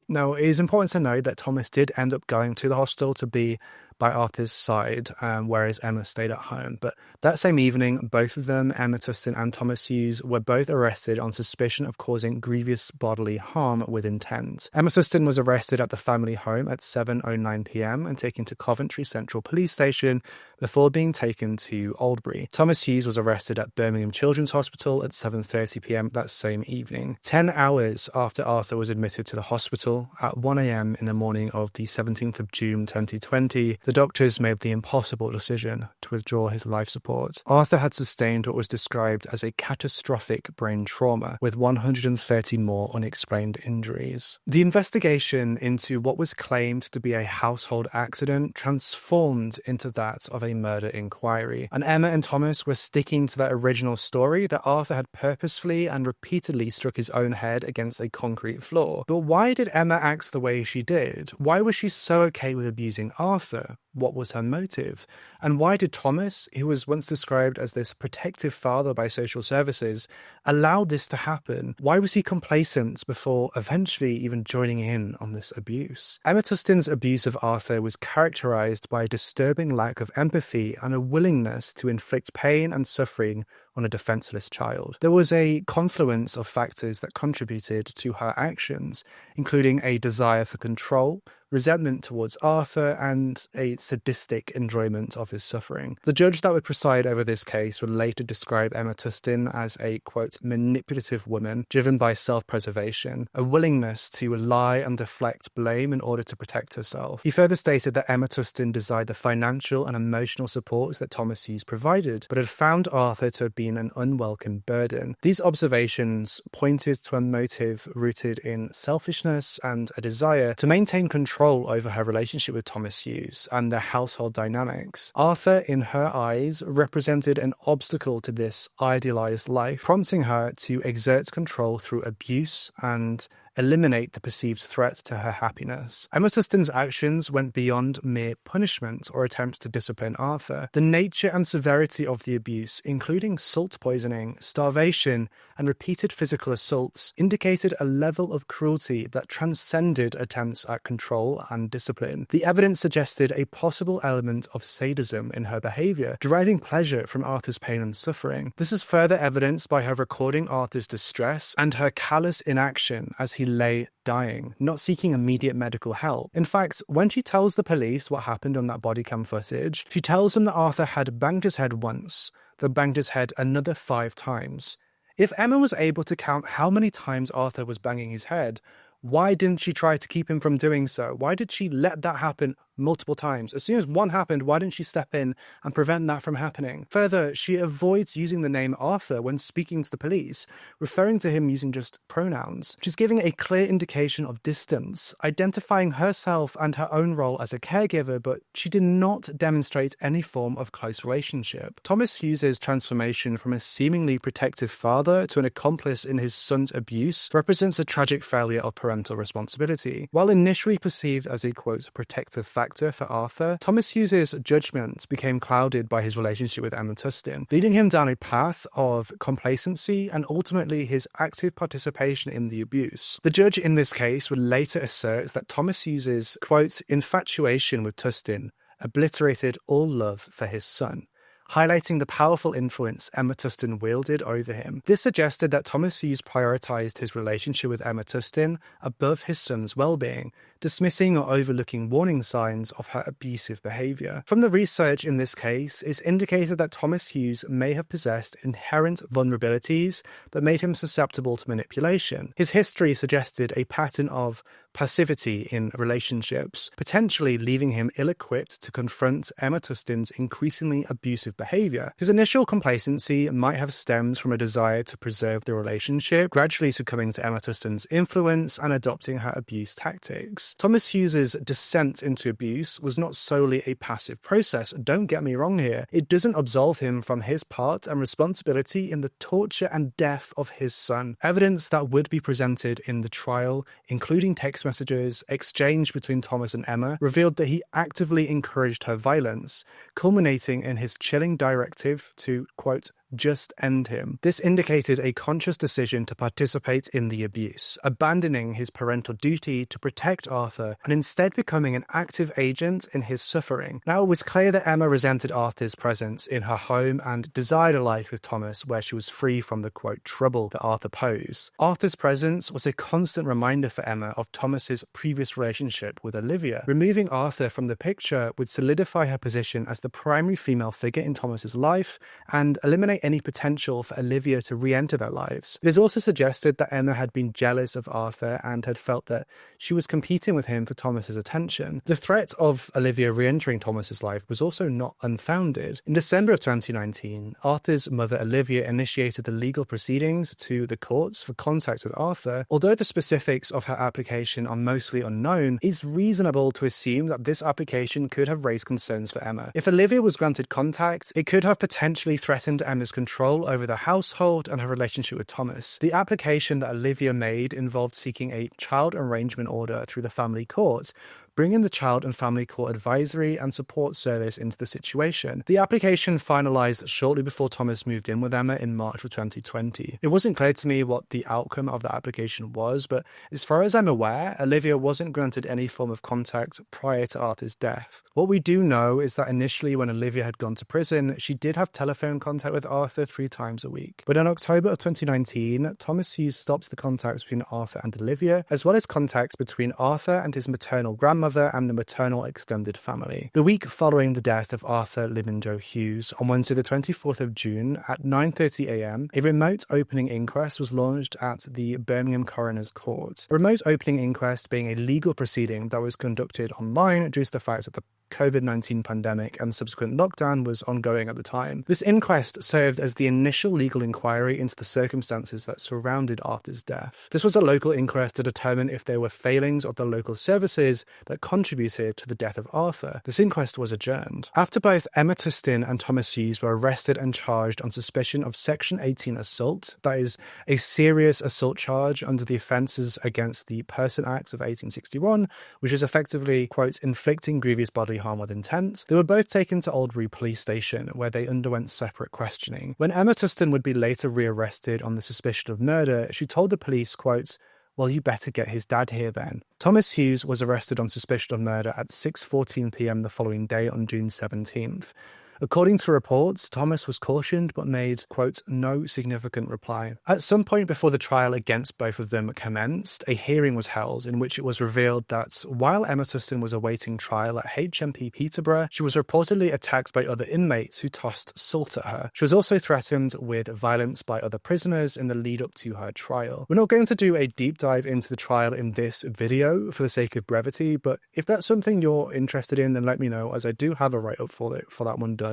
Now, it is important to note that Thomas did end up going to the hospital to be by Arthur's side, whereas Emma stayed at home. But that same evening, both of them, Emma Tustin and Thomas Hughes, were both arrested on suspicion of causing grievous bodily harm with intent. Emma Tustin was arrested at the family home at 7:09 p.m. and taken to Coventry Central Police Station before being taken to Aldbury. Thomas Hughes was arrested at Birmingham Children's Hospital at 7:30 p.m. that same evening. 10 hours after Arthur was admitted to the hospital, at 1 a.m. in the morning of the 17th of June 2020, the doctors made the impossible decision to withdraw his life support. Arthur had sustained what was described as a catastrophic brain trauma, with 130 more unexplained injuries. The investigation into what was claimed to be a household accident transformed into that of a murder inquiry, and Emma and Thomas were sticking to that original story that Arthur had purposefully and repeatedly struck his own head against a concrete floor. But why did Emma act the way she did? Why was she so okay with abusing Arthur? What was her motive? And why did Thomas, who was once described as this protective father by social services, allow this to happen? Why was he complacent before eventually even joining in on this abuse? Emma Tustin's abuse of Arthur was characterized by a disturbing lack of empathy and a willingness to inflict pain and suffering on a defenseless child. There was a confluence of factors that contributed to her actions, including a desire for control, resentment towards Arthur, and a sadistic enjoyment of his suffering. The judge that would preside over this case would later describe Emma Tustin as a, quote, manipulative woman driven by self-preservation, a willingness to lie and deflect blame in order to protect herself. He further stated that Emma Tustin desired the financial and emotional support that Thomas Hughes provided, but had found Arthur to have been an unwelcome burden. These observations pointed to a motive rooted in selfishness and a desire to maintain control over her relationship with Thomas Hughes and their household dynamics. Arthur, in her eyes, represented an obstacle to this idealized life, prompting her to exert control through abuse and eliminate the perceived threat to her happiness. Emma Tustin's actions went beyond mere punishment or attempts to discipline Arthur. The nature and severity of the abuse, including salt poisoning, starvation, and repeated physical assaults, indicated a level of cruelty that transcended attempts at control and discipline. The evidence suggested a possible element of sadism in her behavior, deriving pleasure from Arthur's pain and suffering. This is further evidenced by her recording Arthur's distress and her callous inaction as he lay dying, not seeking immediate medical help. In fact, when she tells the police what happened on that body cam footage, she tells them that Arthur had banged his head once, then banged his head another 5 times. If Emma was able to count how many times Arthur was banging his head, why didn't she try to keep him from doing so? Why did she let that happen multiple times? As soon as one happened, why didn't she step in and prevent that from happening? Further, she avoids using the name Arthur when speaking to the police, referring to him using just pronouns. She's giving a clear indication of distance, identifying herself and her own role as a caregiver, but she did not demonstrate any form of close relationship. Thomas Hughes' transformation from a seemingly protective father to an accomplice in his son's abuse represents a tragic failure of parental responsibility. While initially perceived as a, quote, protective factor for Arthur, Thomas Hughes' judgment became clouded by his relationship with Emma Tustin, leading him down a path of complacency and ultimately his active participation in the abuse. The judge in this case would later assert that Thomas Hughes' quote, infatuation with Tustin obliterated all love for his son, highlighting the powerful influence Emma Tustin wielded over him. This suggested that Thomas Hughes prioritized his relationship with Emma Tustin above his son's well-being, dismissing or overlooking warning signs of her abusive behavior. From the research in this case, it's indicated that Thomas Hughes may have possessed inherent vulnerabilities that made him susceptible to manipulation. His history suggested a pattern of passivity in relationships, potentially leaving him ill-equipped to confront Emma Tustin's increasingly abusive behavior. His initial complacency might have stemmed from a desire to preserve the relationship, gradually succumbing to Emma Tustin's influence and adopting her abuse tactics. Thomas Hughes's descent into abuse was not solely a passive process, don't get me wrong here. It doesn't absolve him from his part and responsibility in the torture and death of his son. Evidence that would be presented in the trial, including text messages exchanged between Thomas and Emma, revealed that he actively encouraged her violence, culminating in his chilling directive to, quote, just end him. This indicated a conscious decision to participate in the abuse, abandoning his parental duty to protect Arthur and instead becoming an active agent in his suffering. Now, it was clear that Emma resented Arthur's presence in her home and desired a life with Thomas where she was free from the, quote, trouble that Arthur posed. Arthur's presence was a constant reminder for Emma of Thomas's previous relationship with Olivia. Removing Arthur from the picture would solidify her position as the primary female figure in Thomas's life and eliminate any potential for Olivia to re-enter their lives. It is also suggested that Emma had been jealous of Arthur and had felt that she was competing with him for Thomas's attention. The threat of Olivia re-entering Thomas's life was also not unfounded. In December of 2019, Arthur's mother Olivia initiated the legal proceedings to the courts for contact with Arthur. Although the specifics of her application are mostly unknown, it's reasonable to assume that this application could have raised concerns for Emma. If Olivia was granted contact, it could have potentially threatened Emma's control over the household and her relationship with Thomas. The application that Olivia made involved seeking a child arrangement order through the family court, bringing the Child and Family Court Advisory and Support Service into the situation. The application finalised shortly before Thomas moved in with Emma in March of 2020. It wasn't clear to me what the outcome of the application was, but as far as I'm aware, Olivia wasn't granted any form of contact prior to Arthur's death. What we do know is that initially when Olivia had gone to prison, she did have telephone contact with Arthur 3 times a week. But in October of 2019, Thomas Hughes stopped the contacts between Arthur and Olivia, as well as contacts between Arthur and his maternal grandmother and the maternal extended family. The week following the death of Arthur Labinjo-Hughes, on Wednesday the 24th of June at 9:30 a.m, a remote opening inquest was launched at the Birmingham Coroner's Court. A remote opening inquest being a legal proceeding that was conducted online due to the fact that the COVID-19 pandemic and subsequent lockdown was ongoing at the time. This inquest served as the initial legal inquiry into the circumstances that surrounded Arthur's death. This was a local inquest to determine if there were failings of the local services that contributed to the death of Arthur. This inquest was adjourned. After both Emma Tustin and Thomas Hughes were arrested and charged on suspicion of Section 18 assault, that is, a serious assault charge under the Offences Against the Person Act of 1861, which is effectively, quote, inflicting grievous bodily harm with intent, they were both taken to Albury Police Station, where they underwent separate questioning. When Emma Tustin would be later rearrested on the suspicion of murder, she told the police, quote, well, you better get his dad here then. Thomas Hughes was arrested on suspicion of murder at 6:14 p.m. the following day on June 17th. According to reports, Thomas was cautioned but made, quote, no significant reply. At some point before the trial against both of them commenced, a hearing was held in which it was revealed that while Emma Tustin was awaiting trial at HMP Peterborough, she was reportedly attacked by other inmates who tossed salt at her. She was also threatened with violence by other prisoners in the lead up to her trial. We're not going to do a deep dive into the trial in this video for the sake of brevity, but if that's something you're interested in, then let me know, as I do have a write-up for that one done.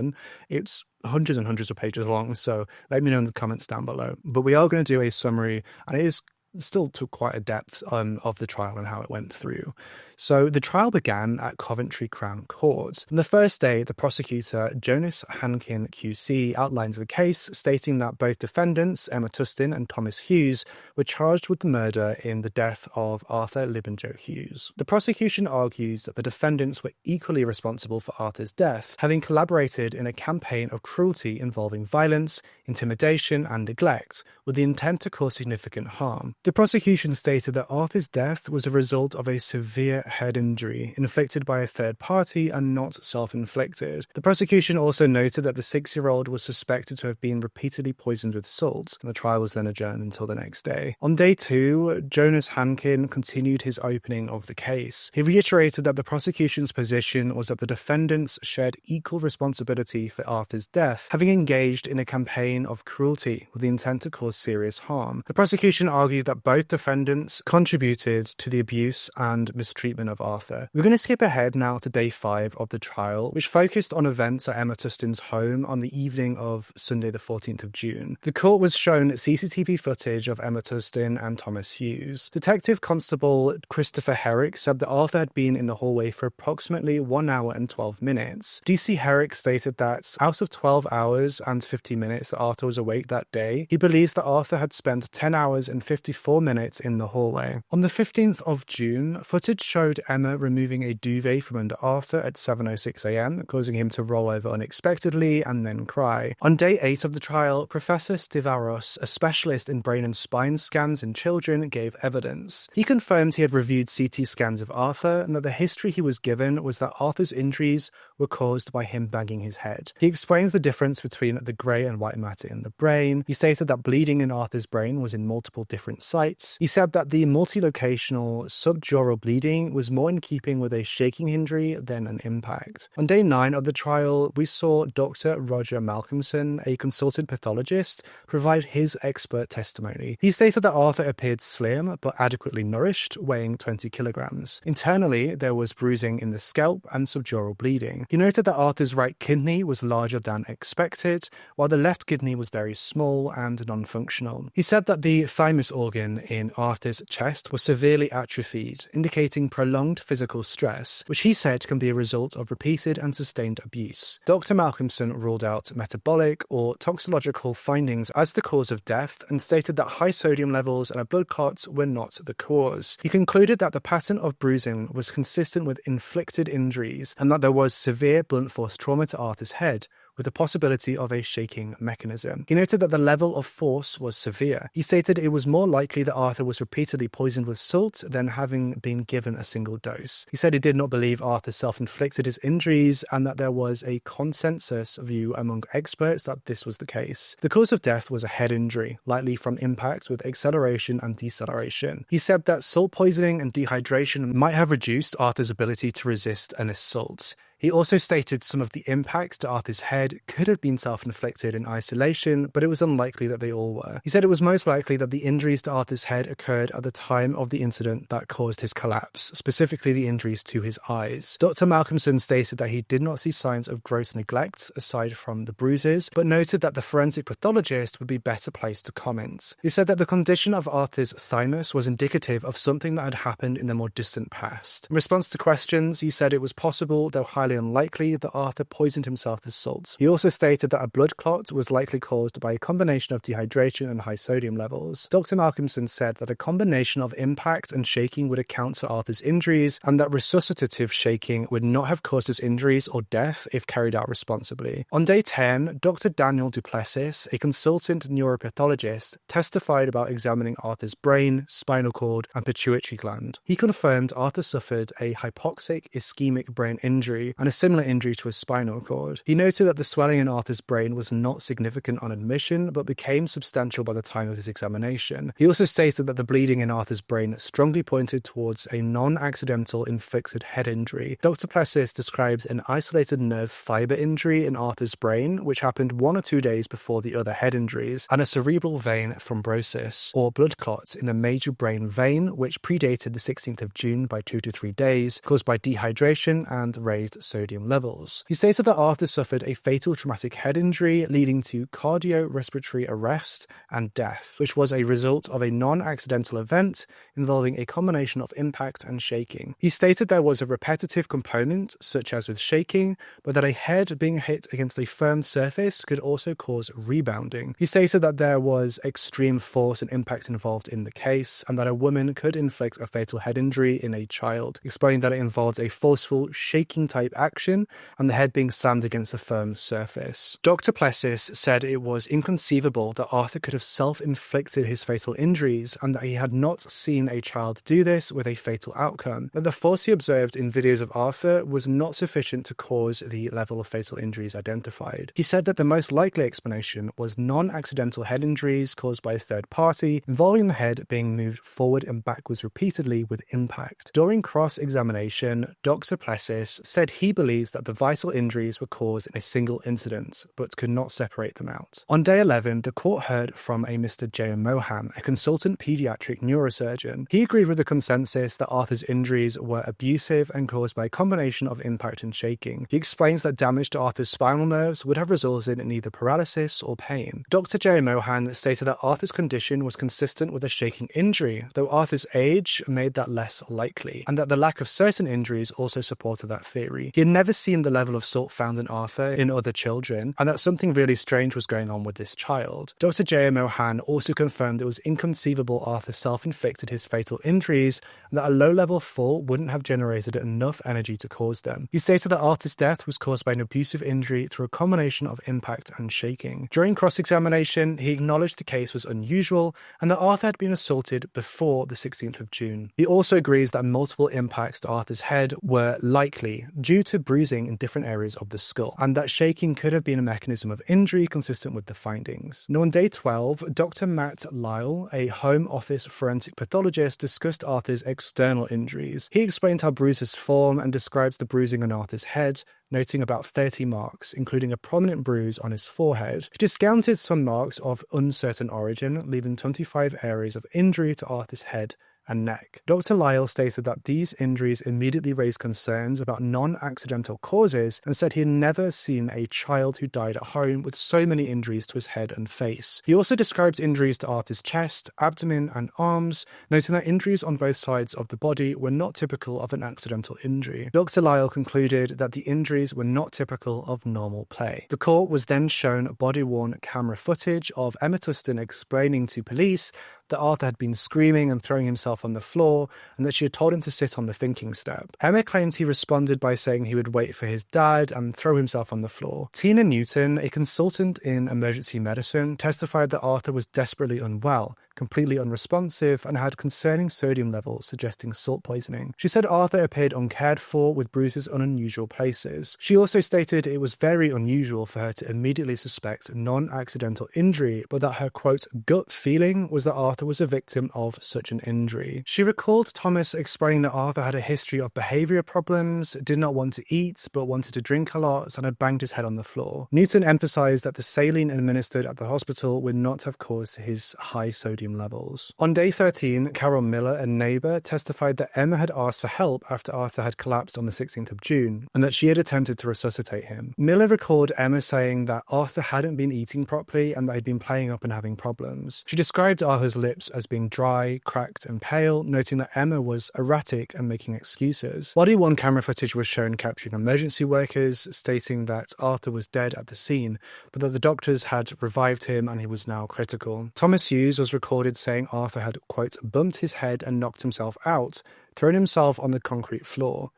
It's hundreds and hundreds of pages long, so let me know in the comments down below. But we are going to do a summary, and it is still to quite a depth of the trial and how it went through. So the trial began at Coventry Crown Court. On the first day, the prosecutor, Jonas Hankin QC, outlines the case, stating that both defendants, Emma Tustin and Thomas Hughes, were charged with the murder in the death of Arthur Labinjo-Hughes. The prosecution argues that the defendants were equally responsible for Arthur's death, having collaborated in a campaign of cruelty involving violence, intimidation and neglect, with the intent to cause significant harm. The prosecution stated that Arthur's death was a result of a severe head injury inflicted by a third party and not self-inflicted. The prosecution also noted that the 6-year-old was suspected to have been repeatedly poisoned with salt, and the trial was then adjourned until the next day. On day 2, Jonas Hankin continued his opening of the case. He reiterated that the prosecution's position was that the defendants shared equal responsibility for Arthur's death, having engaged in a campaign of cruelty with the intent to cause serious harm. The prosecution argued that both defendants contributed to the abuse and mistreatment of Arthur. We're going to skip ahead now to day 5 of the trial, which focused on events at Emma Tustin's home on the evening of Sunday the 14th of June. The court was shown CCTV footage of Emma Tustin and Thomas Hughes. Detective Constable Christopher Herrick said that Arthur had been in the hallway for approximately 1 hour and 12 minutes. DC Herrick stated that out of 12 hours and 50 minutes that Arthur was awake that day, he believes that Arthur had spent 10 hours and 54 minutes in the hallway. On the 15th of June, footage showed Emma removing a duvet from under Arthur at 7:06 a.m., causing him to roll over unexpectedly and then cry. On day 8 of the trial, Professor Stivaros, a specialist in brain and spine scans in children, gave evidence. He confirmed he had reviewed CT scans of Arthur and that the history he was given was that Arthur's injuries were caused by him banging his head. He explains the difference between the grey and white matter in the brain. He stated that bleeding in Arthur's brain was in multiple different sites. He said that the multilocational subdural bleeding was more in keeping with a shaking injury than an impact. On day 9 of the trial, we saw Dr. Roger Malcolmson, a consultant pathologist, provide his expert testimony. He stated that Arthur appeared slim but adequately nourished, weighing 20 kilograms. Internally, there was bruising in the scalp and subdural bleeding. He noted that Arthur's right kidney was larger than expected, while the left kidney was very small and non-functional. He said that the thymus organ in Arthur's chest was severely atrophied, indicating prolonged physical stress, which he said can be a result of repeated and sustained abuse. Dr. Malcolmson ruled out metabolic or toxicological findings as the cause of death and stated that high sodium levels and a blood clot were not the cause. He concluded that the pattern of bruising was consistent with inflicted injuries and that there was severe blunt force trauma to Arthur's head, with the possibility of a shaking mechanism. He noted that the level of force was severe. He stated it was more likely that Arthur was repeatedly poisoned with salt than having been given a single dose. He said he did not believe Arthur self-inflicted his injuries and that there was a consensus view among experts that this was the case. The cause of death was a head injury, likely from impact with acceleration and deceleration. He said that salt poisoning and dehydration might have reduced Arthur's ability to resist an assault. He also stated some of the impacts to Arthur's head could have been self-inflicted in isolation, but it was unlikely that they all were. He said it was most likely that the injuries to Arthur's head occurred at the time of the incident that caused his collapse, specifically the injuries to his eyes. Dr. Malcolmson stated that he did not see signs of gross neglect aside from the bruises, but noted that the forensic pathologist would be better placed to comment. He said that the condition of Arthur's thymus was indicative of something that had happened in the more distant past. In response to questions, he said it was possible, though highly unlikely, that Arthur poisoned himself with salt. He also stated that a blood clot was likely caused by a combination of dehydration and high sodium levels. Dr. Malcolmson said that a combination of impact and shaking would account for Arthur's injuries, and that resuscitative shaking would not have caused his injuries or death if carried out responsibly. On day 10, Dr. Daniel Duplessis, a consultant neuropathologist, testified about examining Arthur's brain, spinal cord, and pituitary gland. He confirmed Arthur suffered a hypoxic ischemic brain injury and a similar injury to his spinal cord. He noted that the swelling in Arthur's brain was not significant on admission, but became substantial by the time of his examination. He also stated that the bleeding in Arthur's brain strongly pointed towards a non-accidental inflicted head injury. Dr. Plessis describes an isolated nerve fiber injury in Arthur's brain, which happened 1 or 2 days before the other head injuries, and a cerebral vein thrombosis, or blood clot, in the major brain vein, which predated the 16th of June by 2 to 3 days, caused by dehydration and raised sodium levels. He stated that Arthur suffered a fatal traumatic head injury leading to cardiorespiratory arrest and death, which was a result of a non-accidental event involving a combination of impact and shaking. He stated there was a repetitive component, such as with shaking, but that a head being hit against a firm surface could also cause rebounding. He stated that there was extreme force and impact involved in the case, and that a woman could inflict a fatal head injury in a child, explaining that it involved a forceful, shaking type action and the head being slammed against a firm surface. Dr. Plessis said it was inconceivable that Arthur could have self-inflicted his fatal injuries and that he had not seen a child do this with a fatal outcome, that the force he observed in videos of Arthur was not sufficient to cause the level of fatal injuries identified. He said that the most likely explanation was non-accidental head injuries caused by a third party, involving the head being moved forward and backwards repeatedly with impact. During cross-examination, Dr. Plessis said he believes that the vital injuries were caused in a single incident, but could not separate them out. On day 11, the court heard from a Mr. J. Mohan, a consultant pediatric neurosurgeon. He agreed with the consensus that Arthur's injuries were abusive and caused by a combination of impact and shaking. He explains that damage to Arthur's spinal nerves would have resulted in either paralysis or pain. Dr. J. Mohan stated that Arthur's condition was consistent with a shaking injury, though Arthur's age made that less likely, and that the lack of certain injuries also supported that theory. He had never seen the level of salt found in Arthur in other children, and that something really strange was going on with this child. Dr. J. Mohan also confirmed it was inconceivable Arthur self-inflicted his fatal injuries, and that a low-level fall wouldn't have generated enough energy to cause them. He stated that Arthur's death was caused by an abusive injury through a combination of impact and shaking. During cross-examination, he acknowledged the case was unusual and that Arthur had been assaulted before the 16th of June. He also agrees that multiple impacts to Arthur's head were likely due to bruising in different areas of the skull, and that shaking could have been a mechanism of injury consistent with the findings. Now, on day 12, Dr. Matt Lyle, a Home Office forensic pathologist, discussed Arthur's external injuries. He explained how bruises form and describes the bruising on Arthur's head, noting about 30 marks, including a prominent bruise on his forehead. He discounted some marks of uncertain origin, leaving 25 areas of injury to Arthur's head and neck. Dr. Lyle stated that these injuries immediately raised concerns about non-accidental causes and said he had never seen a child who died at home with so many injuries to his head and face. He also described injuries to Arthur's chest, abdomen, and arms, noting that injuries on both sides of the body were not typical of an accidental injury. Dr. Lyle concluded that the injuries were not typical of normal play. The court was then shown body-worn camera footage of Emma Tustin explaining to police that Arthur had been screaming and throwing himself on the floor, and that she had told him to sit on the thinking step. Emma claimed he responded by saying he would wait for his dad and throw himself on the floor. Tina Newton, a consultant in emergency medicine, testified that Arthur was desperately unwell, completely unresponsive, and had concerning sodium levels suggesting salt poisoning. She said Arthur appeared uncared for, with bruises on unusual places. She also stated it was very unusual for her to immediately suspect non-accidental injury, but that her, quote, gut feeling was that Arthur was a victim of such an injury. She recalled Thomas explaining that Arthur had a history of behavioural problems, did not want to eat, but wanted to drink a lot, and had banged his head on the floor. Newton emphasised that the saline administered at the hospital would not have caused his high sodium levels. On day 13, Carol Miller, a neighbour, testified that Emma had asked for help after Arthur had collapsed on the 16th of June, and that she had attempted to resuscitate him. Miller recalled Emma saying that Arthur hadn't been eating properly and that he'd been playing up and having problems. She described Arthur's lips as being dry, cracked and pale, noting that Emma was erratic and making excuses. Body-worn camera footage was shown capturing emergency workers, stating that Arthur was dead at the scene, but that the doctors had revived him and he was now critical. Thomas Hughes was recorded saying Arthur had, quote, bumped his head and knocked himself out, thrown himself on the concrete floor.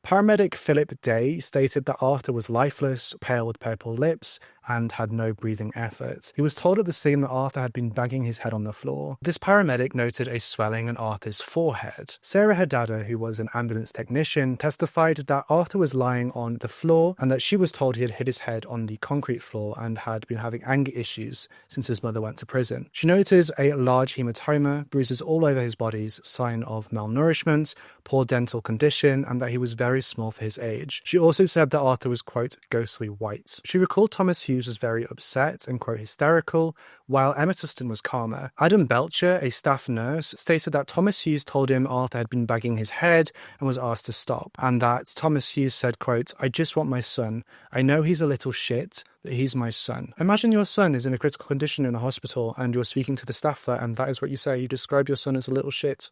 Paramedic Philip Day stated that Arthur was lifeless, pale with purple lips, and had no breathing effort. He was told at the scene that Arthur had been banging his head on the floor. This paramedic noted a swelling on Arthur's forehead. Sarah Haddada, who was an ambulance technician, testified that Arthur was lying on the floor and that she was told he had hit his head on the concrete floor and had been having anger issues since his mother went to prison. She noted a large hematoma, bruises all over his body, sign of malnourishment, poor dental condition, and that he was very small for his age. She also said that Arthur was, quote, ghostly white. She recalled Thomas Hughes was very upset and, quote, hysterical, while Emma Tustin was calmer. Adam Belcher, a staff nurse, stated that Thomas Hughes told him Arthur had been banging his head and was asked to stop, and that Thomas Hughes said, quote, I just want my son. I know he's a little shit, but he's my son. Imagine your son is in a critical condition in a hospital and you're speaking to the staff there and that is what you say. You describe your son as a little shit.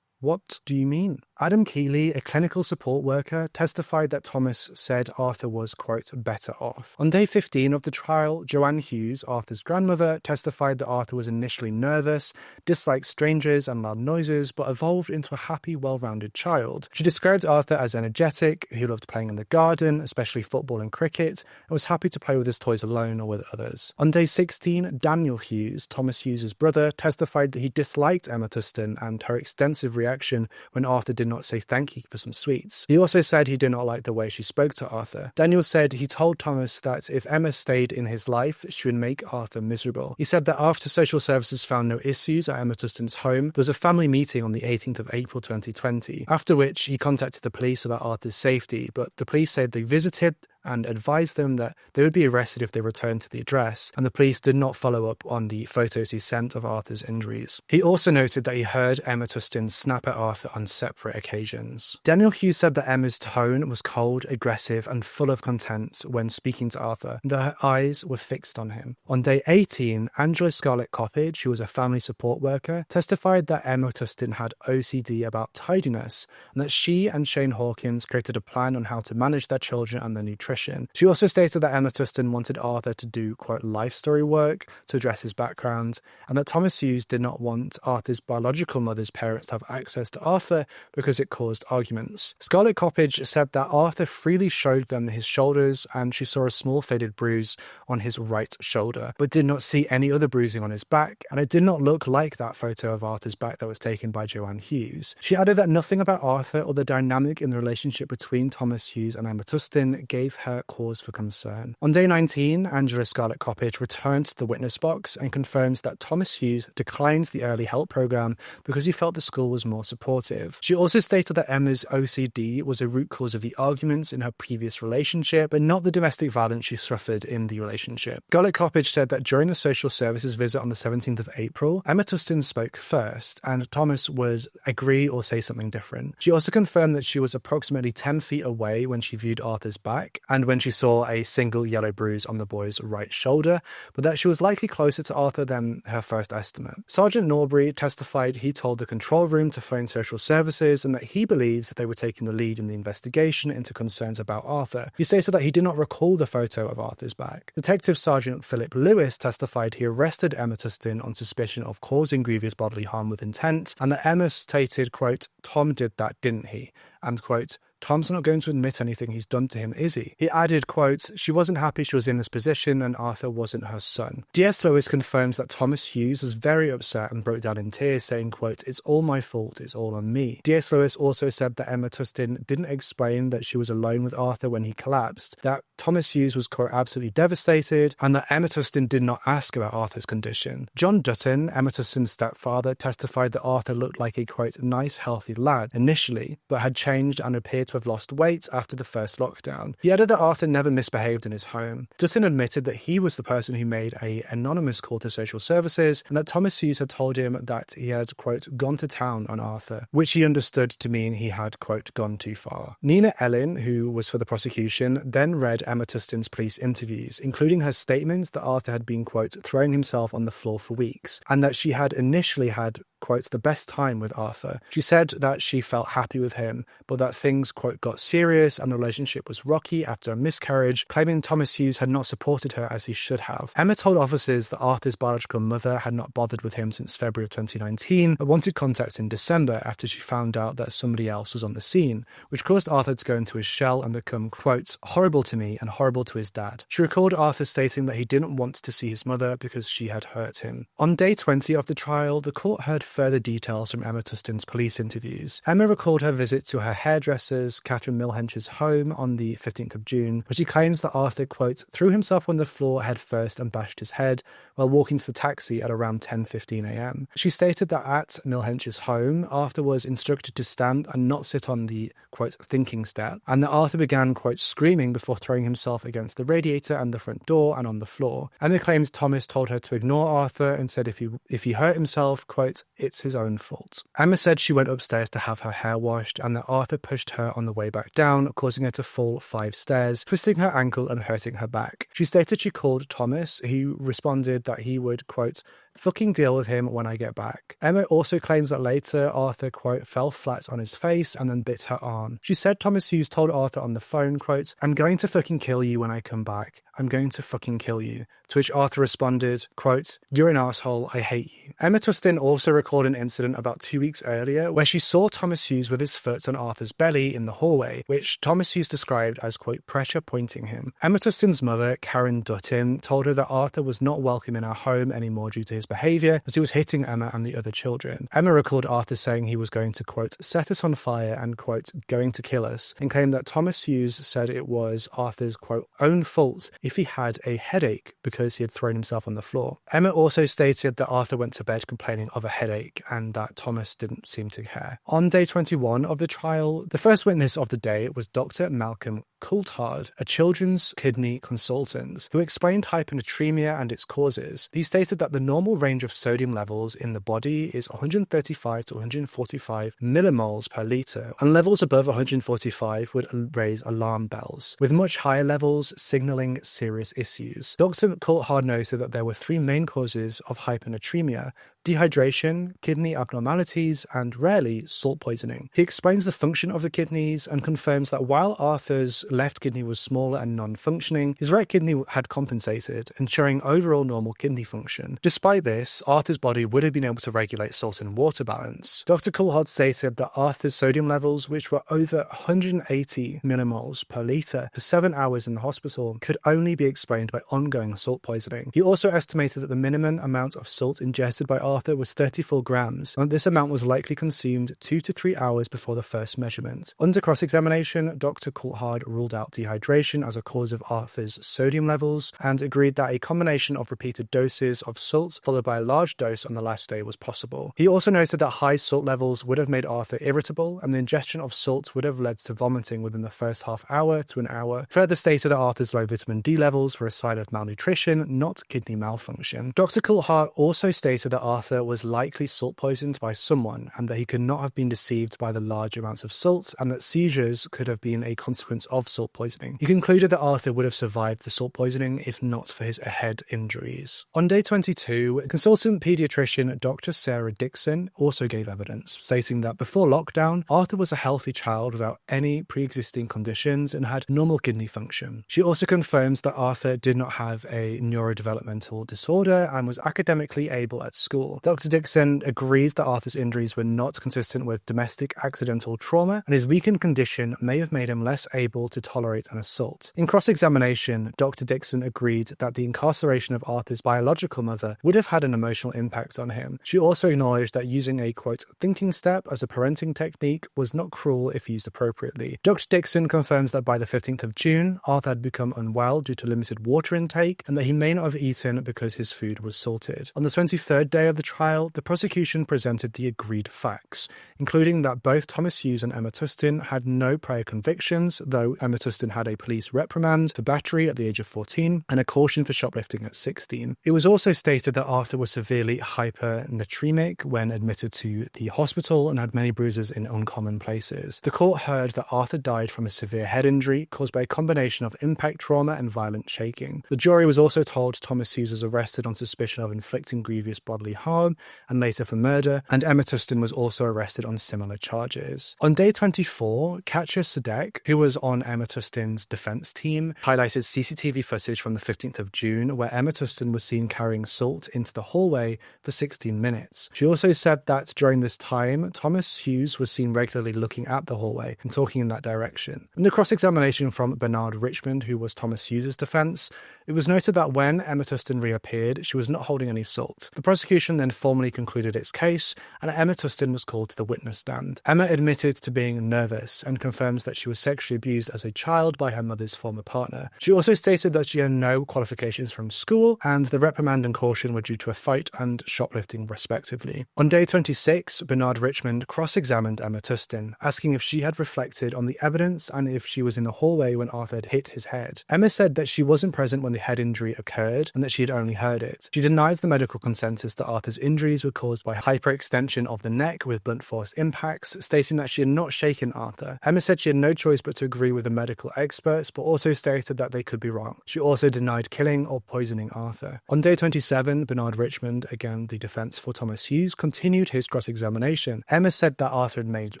What do you mean? Adam Keeley, a clinical support worker, testified that Thomas said Arthur was, quote, better off. On day 15 of the trial, Joanne Hughes, Arthur's grandmother, testified that Arthur was initially nervous, disliked strangers and loud noises, but evolved into a happy, well-rounded child. She described Arthur as energetic, who loved playing in the garden, especially football and cricket, and was happy to play with his toys alone or with others. On day 16, Daniel Hughes, Thomas Hughes' brother, testified that he disliked Emma Tustin and her extensive reaction when Arthur did not say thank you for some sweets. He also said he did not like the way she spoke to Arthur. Daniel said he told Thomas that if Emma stayed in his life, she would make Arthur miserable. He said that after social services found no issues at Emma Tustin's home, there was a family meeting on the 18th of April 2020, after which he contacted the police about Arthur's safety, but the police said they visited and advised them that they would be arrested if they returned to the address, and the police did not follow up on the photos he sent of Arthur's injuries. He also noted that he heard Emma Tustin snap at Arthur on separate occasions. Daniel Hughes said that Emma's tone was cold, aggressive, and full of contempt when speaking to Arthur, and that her eyes were fixed on him. On day 18, Angela Scarlett Coppage, who was a family support worker, testified that Emma Tustin had OCD about tidiness, and that she and Shane Hawkins created a plan on how to manage their children and their nutrition. She also stated that Emma Tustin wanted Arthur to do, quote, life story work to address his background, and that Thomas Hughes did not want Arthur's biological mother's parents to have access to Arthur because it caused arguments. Scarlett Coppage said that Arthur freely showed them his shoulders, and she saw a small faded bruise on his right shoulder, but did not see any other bruising on his back, and it did not look like that photo of Arthur's back that was taken by Joanne Hughes. She added that nothing about Arthur or the dynamic in the relationship between Thomas Hughes and Emma Tustin gave her cause for concern. On day 19, Angela Scarlett Coppage returned to the witness box and confirms that Thomas Hughes declined the early help program because he felt the school was more supportive. She also stated that Emma's OCD was a root cause of the arguments in her previous relationship, but not the domestic violence she suffered in the relationship. Scarlett Coppage said that during the social services visit on the 17th of April, Emma Tustin spoke first, and Thomas would agree or say something different. She also confirmed that she was approximately 10 feet away when she viewed Arthur's back, and when she saw a single yellow bruise on the boy's right shoulder, but that she was likely closer to Arthur than her first estimate. Sergeant Norbury testified he told the control room to phone social services and that he believes that they were taking the lead in the investigation into concerns about Arthur. He stated that he did not recall the photo of Arthur's back. Detective Sergeant Philip Lewis testified he arrested Emma Tustin on suspicion of causing grievous bodily harm with intent, and that Emma stated, quote, Tom did that, didn't he? And, quote, Tom's not going to admit anything he's done to him, is he? He added, quote, she wasn't happy she was in this position and Arthur wasn't her son. DS Lewis confirms that Thomas Hughes was very upset and broke down in tears, saying, quote, it's all my fault, it's all on me. DS Lewis also said that Emma Tustin didn't explain that she was alone with Arthur when he collapsed, that Thomas Hughes was, quote, absolutely devastated, and that Emma Tustin did not ask about Arthur's condition. John Dutton, Emma Tustin's stepfather, testified that Arthur looked like a, quote, nice, healthy lad initially, but had changed and appeared to have lost weight after the first lockdown. He added that Arthur never misbehaved in his home. Dutton admitted that he was the person who made an anonymous call to social services, and that Thomas Hughes had told him that he had, quote, gone to town on Arthur, which he understood to mean he had, quote, gone too far. Nina Ellen, who was for the prosecution, then read Emma Tustin's police interviews, including her statements that Arthur had been, quote, throwing himself on the floor for weeks, and that she had initially had, quote, the best time with Arthur. She said that she felt happy with him, but that things, quote, got serious and the relationship was rocky after a miscarriage, claiming Thomas Hughes had not supported her as he should have. Emma told officers that Arthur's biological mother had not bothered with him since February of 2019, but wanted contact in December after she found out that somebody else was on the scene, which caused Arthur to go into his shell and become, quote, horrible to me and horrible to his dad. She recalled Arthur stating that he didn't want to see his mother because she had hurt him. On day 20 of the trial, the court heard further details from Emma Tustin's police interviews. Emma recalled her visit to her hairdresser's, Catherine Milhench's home on the 15th of June, where she claims that Arthur, quote, threw himself on the floor head first and bashed his head while walking to the taxi at around 10:15 a.m. She stated that at Milhench's home, Arthur was instructed to stand and not sit on the, quote, thinking step, and that Arthur began, quote, screaming before throwing himself against the radiator and the front door and on the floor. Emma claims Thomas told her to ignore Arthur and said if he hurt himself, quote, it's his own fault. Emma said she went upstairs to have her hair washed and that Arthur pushed her on the way back down, causing her to fall 5 stairs, twisting her ankle and hurting her back. She stated she called Thomas, who responded that he would, quote, fucking deal with him when I get back. Emma also claims that later Arthur, quote, fell flat on his face and then bit her arm. She said Thomas Hughes told Arthur on the phone, quote, I'm going to fucking kill you when I come back. I'm going to fucking kill you. To which Arthur responded, quote, you're an asshole, I hate you. Emma Tustin also recalled an incident about 2 weeks earlier where she saw Thomas Hughes with his foot on Arthur's belly in the hallway, which Thomas Hughes described as, quote, pressure pointing him. Emma Tustin's mother, Karen Dutton, told her that Arthur was not welcome in our home anymore due to his behaviour, as he was hitting Emma and the other children. Emma recalled Arthur saying he was going to, quote, set us on fire and, quote, going to kill us, and claimed that Thomas Hughes said it was Arthur's, quote, own fault if he had a headache because he had thrown himself on the floor. Emma also stated that Arthur went to bed complaining of a headache and that Thomas didn't seem to care. On day 21 of the trial, the first witness of the day was Dr. Malcolm Coulthard, a children's kidney consultant, who explained hyponatremia and its causes. He stated that the normal range of sodium levels in the body is 135 to 145 millimoles per litre, and levels above 145 would raise alarm bells, with much higher levels signalling serious issues. Dr. Coulthard noted that there were 3 main causes of hyponatremia: dehydration, kidney abnormalities, and rarely salt poisoning. He explains the function of the kidneys and confirms that while Arthur's left kidney was smaller and non-functioning, his right kidney had compensated, ensuring overall normal kidney function. Despite this, Arthur's body would have been able to regulate salt and water balance. Dr. Coulthard stated that Arthur's sodium levels, which were over 180 millimoles per litre for 7 hours in the hospital, could only be explained by ongoing salt poisoning. He also estimated that the minimum amount of salt ingested by Arthur was 34 grams, and this amount was likely consumed 2 to 3 hours before the first measurement. Under cross-examination, Dr. Coulthard ruled out dehydration as a cause of Arthur's sodium levels and agreed that a combination of repeated doses of salt followed by a large dose on the last day was possible. He also noted that high salt levels would have made Arthur irritable, and the ingestion of salt would have led to vomiting within the first half hour to an hour. Further stated that Arthur's low vitamin D levels were a sign of malnutrition, not kidney malfunction. Dr. Coulthard also stated that Arthur was likely salt poisoned by someone and that he could not have been deceived by the large amounts of salt, and that seizures could have been a consequence of salt poisoning. He concluded that Arthur would have survived the salt poisoning if not for his head injuries. On day 22, consultant paediatrician Dr. Sarah Dixon also gave evidence, stating that before lockdown, Arthur was a healthy child without any pre-existing conditions and had normal kidney function. She also confirms that Arthur did not have a neurodevelopmental disorder and was academically able at school. Dr. Dixon agrees that Arthur's injuries were not consistent with domestic accidental trauma, and his weakened condition may have made him less able to tolerate an assault. In cross-examination, Dr. Dixon agreed that the incarceration of Arthur's biological mother would have had an emotional impact on him. She also acknowledged that using a, quote, thinking step as a parenting technique was not cruel if used appropriately. Dr. Dixon confirms that by the 15th of June, Arthur had become unwell due to limited water intake and that he may not have eaten because his food was salted. On the 23rd day of the trial, the prosecution presented the agreed facts, including that both Thomas Hughes and Emma Tustin had no prior convictions, though Emma Tustin had a police reprimand for battery at the age of 14 and a caution for shoplifting at 16. It was also stated that Arthur was severely hypernatremic when admitted to the hospital and had many bruises in uncommon places. The court heard that Arthur died from a severe head injury caused by a combination of impact trauma and violent shaking. The jury was also told Thomas Hughes was arrested on suspicion of inflicting grievous bodily harm and later for murder, and Emma Tustin was also arrested on similar charges. On day 24, Katja Sadek, who was on Emma Tustin's defense team, highlighted CCTV footage from the 15th of June where Emma Tustin was seen carrying salt into the hallway for 16 minutes. She also said that during this time, Thomas Hughes was seen regularly looking at the hallway and talking in that direction. In the cross-examination from Bernard Richmond, who was Thomas Hughes' defense, it was noted that when Emma Tustin reappeared, she was not holding any salt. The prosecution then formally concluded its case, and Emma Tustin was called to the witness stand. Emma admitted to being nervous and confirms that she was sexually abused as a child by her mother's former partner. She also stated that she had no qualifications from school, and the reprimand and caution were due to a fight and shoplifting respectively. On day 26, Bernard Richmond cross-examined Emma Tustin, asking if she had reflected on the evidence and if she was in the hallway when Arthur had hit his head. Emma said that she wasn't present when the head injury occurred and that she had only heard it. She denies the medical consensus that Arthur Arthur's injuries were caused by hyperextension of the neck with blunt force impacts, stating that she had not shaken Arthur. Emma said she had no choice but to agree with the medical experts, but also stated that they could be wrong. She also denied killing or poisoning Arthur. On day 27, Bernard Richmond, again the defense for Thomas Hughes, continued his cross-examination. Emma said that Arthur had made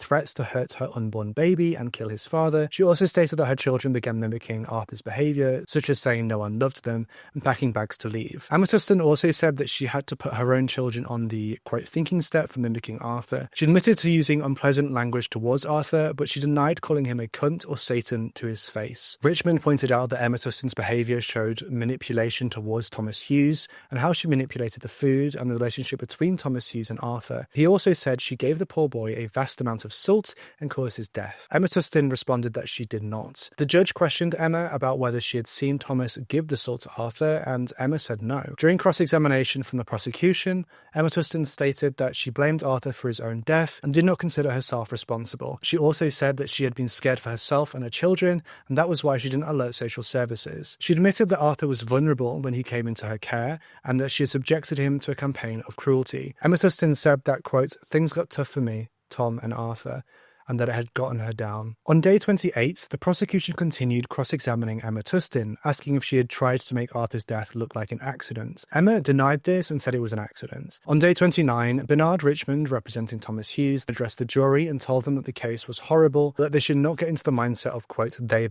threats to hurt her unborn baby and kill his father. She also stated that her children began mimicking Arthur's behaviour, such as saying no one loved them and packing bags to leave. Emma Tustin also said that she had to put her own children on the, quote, thinking step for mimicking Arthur. She admitted to using unpleasant language towards Arthur, but she denied calling him a cunt or Satan to his face. Richmond pointed out that Emma Tustin's behaviour showed manipulation towards Thomas Hughes and how she manipulated the food and the relationship between Thomas Hughes and Arthur. He also said she gave the poor boy a vast amount of salt and caused his death. Emma Tustin responded that she did not. The judge questioned Emma about whether she had seen Thomas give the salt to Arthur, and Emma said no. During cross-examination from the prosecution, Emma Tustin stated that she blamed Arthur for his own death and did not consider herself responsible. She also said that she had been scared for herself and her children, and that was why she didn't alert social services. She admitted that Arthur was vulnerable when he came into her care, and that she had subjected him to a campaign of cruelty. Emma Tustin said that, quote, things got tough for me, Tom and Arthur, and that it had gotten her down. On day 28, the prosecution continued cross-examining Emma Tustin, asking if she had tried to make Arthur's death look like an accident. Emma denied this and said it was an accident. On day 29, Bernard Richmond, representing Thomas Hughes, addressed the jury and told them that the case was horrible, but that they should not get into the mindset of, quote, they.